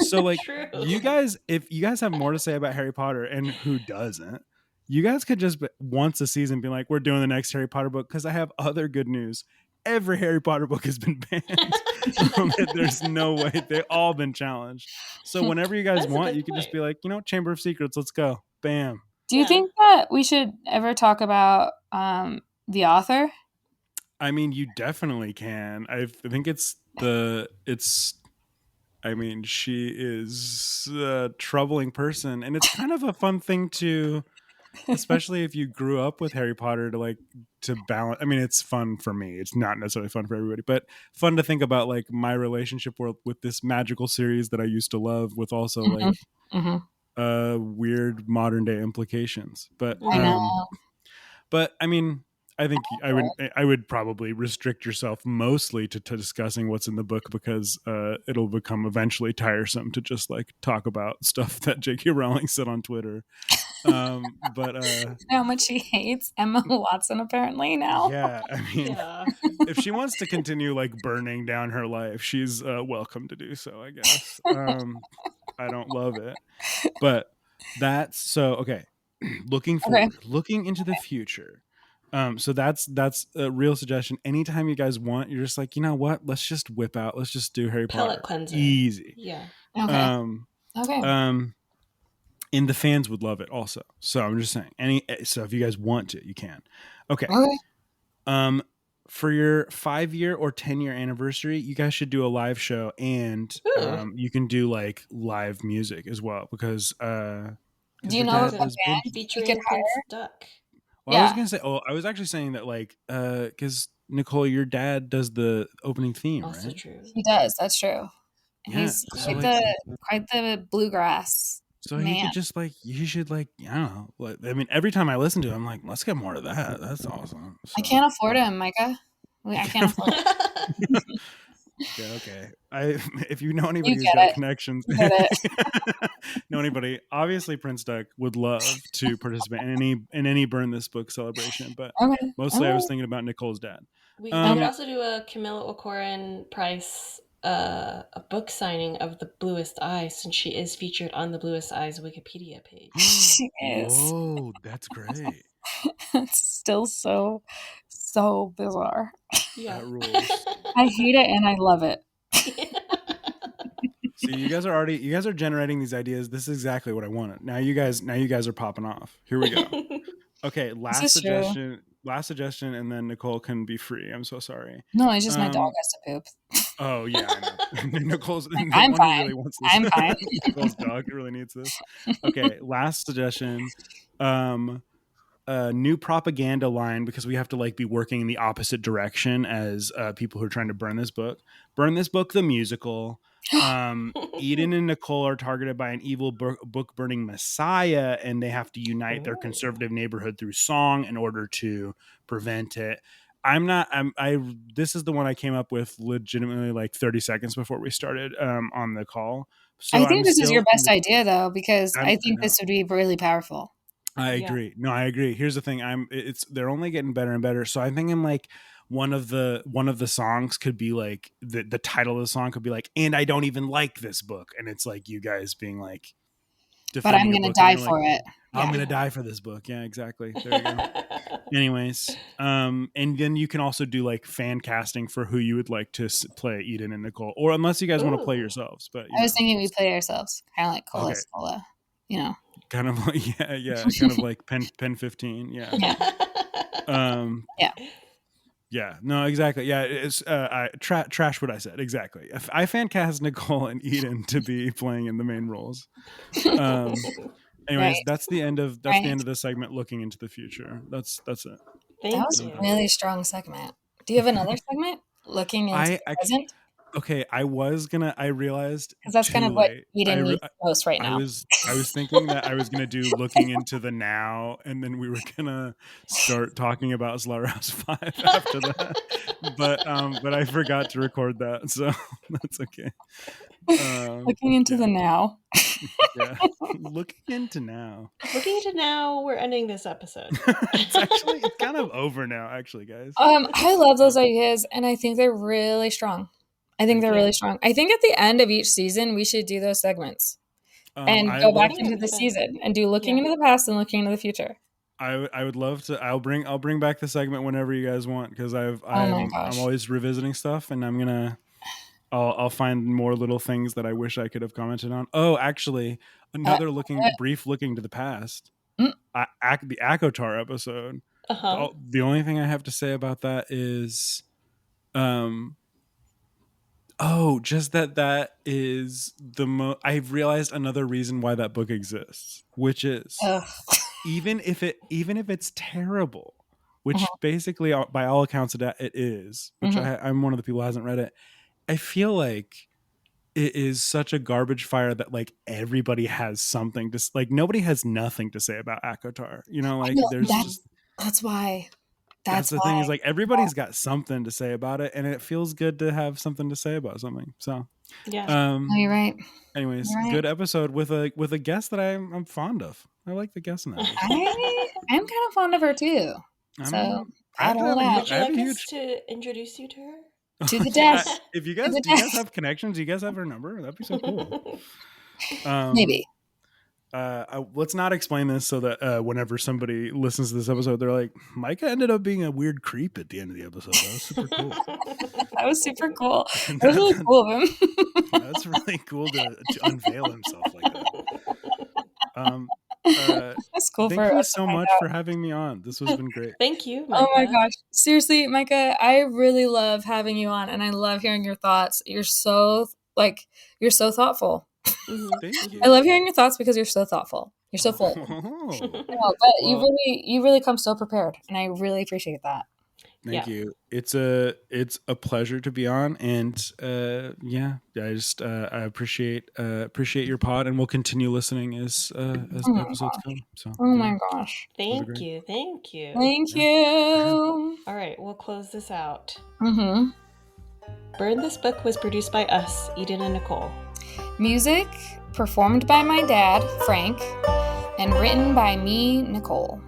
So like you guys, if you guys have more to say about Harry Potter, and who doesn't, you guys could just once a season be like, we're doing the next Harry Potter book, because I have other good news. every Harry Potter book has been banned. There's no way. They've all been challenged. So whenever you guys That's a want, good you can just point. be like, Chamber of Secrets, let's go. Bam. Do you Yeah. think that we should ever talk about the author? I mean, you definitely can. I think she is a troubling person, and it's kind of a fun thing to, especially if you grew up with Harry Potter, to balance. I mean, it's fun for me. It's not necessarily fun for everybody, but fun to think about like my relationship with this magical series that I used to love, with also like weird modern day implications. But I know. but I mean, I think I would probably restrict yourself mostly to discussing what's in the book, because it'll become eventually tiresome to just like talk about stuff that J.K. Rowling said on Twitter. But how much she hates Emma Watson apparently now. yeah, I mean, Yeah. if she wants to continue like burning down her life, she's welcome to do so, I guess. I don't love it, but that's so okay. Looking forward, looking into the future. So that's a real suggestion. Anytime you guys want, you're just like, you know what? Let's just do Harry Palette Potter. cleanser. Easy. Yeah. Okay. And the fans would love it also. So I'm just saying, so if you guys want to, you can. Okay. For your 5-year or 10-year anniversary, you guys should do a live show, and you can do like live music as well, because do you know a band featuring Prince Duck? Well, I was gonna say, I was actually saying that like, because Nicole, your dad does the opening theme, Also right? true. He does. That's true. Yeah, He's so quite the bluegrass. So man. he could just like, you should like, I don't know. Like, I mean, every time I listen to him, I'm like, let's get more of that. That's awesome. So, I can't afford him, Micah. I can't afford it. Okay. If you know anybody who's got connections, know anybody, obviously Prince Duck would love to participate in any Burn This Book celebration, but mostly I was thinking about Nicole's dad. We could also do a Camilla O'Corin Price a book signing of The Bluest Eyes, since she is featured on The Bluest Eyes Wikipedia page. She is. Whoa, that's great. It's still so bizarre. Yeah. That rules. I hate it and I love it. See, you guys are generating these ideas. This is exactly what I wanted. Now you guys are popping off. Here we go. Okay, last suggestion, and then Nicole can be free. I'm so sorry. No, it's just my dog has to poop. Oh yeah, I know. Nicole's I'm fine. Really wants this. I'm fine. Nicole's dog really needs this. Okay, last suggestion. New propaganda line, because we have to like be working in the opposite direction as people who are trying to burn this book. Burn This Book, the musical. Eden and Nicole are targeted by an evil book burning messiah, and they have to unite their conservative neighborhood through song in order to prevent it. This is the one I came up with legitimately like 30 seconds before we started on the call. So I think this is your best idea though, because I think this would be really powerful. I agree. No, I agree. Here's the thing. They're only getting better and better. So I think I'm like, one of the songs could be like the title of the song could be like, and I don't even like this book, and it's like you guys being like, but I'm gonna die for it. I'm gonna die for this book. Yeah, exactly. There you go. Anyways, and then you can also do like fan casting for who you would like to play Eden and Nicole, or unless you guys want to play yourselves. But I was thinking we play ourselves, kind of like Cola, kind of like kind of like Pen 15, Yeah, no, exactly. Yeah, it's trash what I said. Exactly. I fan cast Nicole and Eden to be playing in the main roles. Anyways, that's the end of this segment. Looking into the future. That's it. That was a really strong segment. Do you have another segment? Looking into the present? Okay, I realized, because that's kind of what Eden needs most right now. I was thinking that I was gonna do looking into the now, and then we were gonna start talking about Slaughterhouse-Five after that. But I forgot to record that, so that's okay. Looking into the now. Yeah, looking into now. We're ending this episode. It's kind of over now, actually, guys. I love those ideas, and I think they're really strong. I think they're really strong. I think at the end of each season, we should do those segments and go back into the season and do looking into the past and looking into the future. I would love to. I'll bring back the segment whenever you guys want, because Oh my I'm gosh. always revisiting stuff, and I'll find more little things that I wish I could have commented on. Oh, actually, another brief looking to the past. Mm. The Akotar episode. Uh-huh. The only thing I have to say about that is, just that is I've realized another reason why that book exists, which is Ugh. even if it's terrible, which Uh-huh. basically by all accounts it is, which Mhm. I'm one of the people who hasn't read it. I feel like it is such a garbage fire that like everybody has something to like. Nobody has nothing to say about Akotar. You know, I like know, there's just that's why. that's That's the thing, is why. like everybody's got something to say about it, and it feels good to have something to say about something. So, Yeah. No, you're right. anyways, You're right. good episode with a guest that I'm fond of. I like the guest in that episode. I'm kind of fond of her too. So I add all that Would you have like a us huge to introduce you to her? to the death. if you To guys the do you guys death. have connections? Do you guys have her number? That'd be so cool. Maybe. Let's not explain this so that whenever somebody listens to this episode, they're like, Micah ended up being a weird creep at the end of the episode. That was super cool. That was super cool. That was really cool of him. That's really cool to unveil himself like that. That's cool Thank for you us to so find much out. for having me on. This has been great. Thank you, Micah. Oh my gosh. Seriously, Micah, I really love having you on, and I love hearing your thoughts. You're so thoughtful. Thank you. I love hearing your thoughts because you're so thoughtful. You're so full. Oh, But well, you really come so prepared, and I really appreciate that. thank you. It's a pleasure to be on, and I appreciate your pod, and we'll continue listening as the episodes come. So, Oh my gosh. Thank you. Thank Yeah. you. All right, we'll close this out. Mm-hmm. Burn This Book was produced by us, Eden and Nicole. Music performed by my dad, Frank, and written by me, Nicole.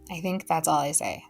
I think that's all I say.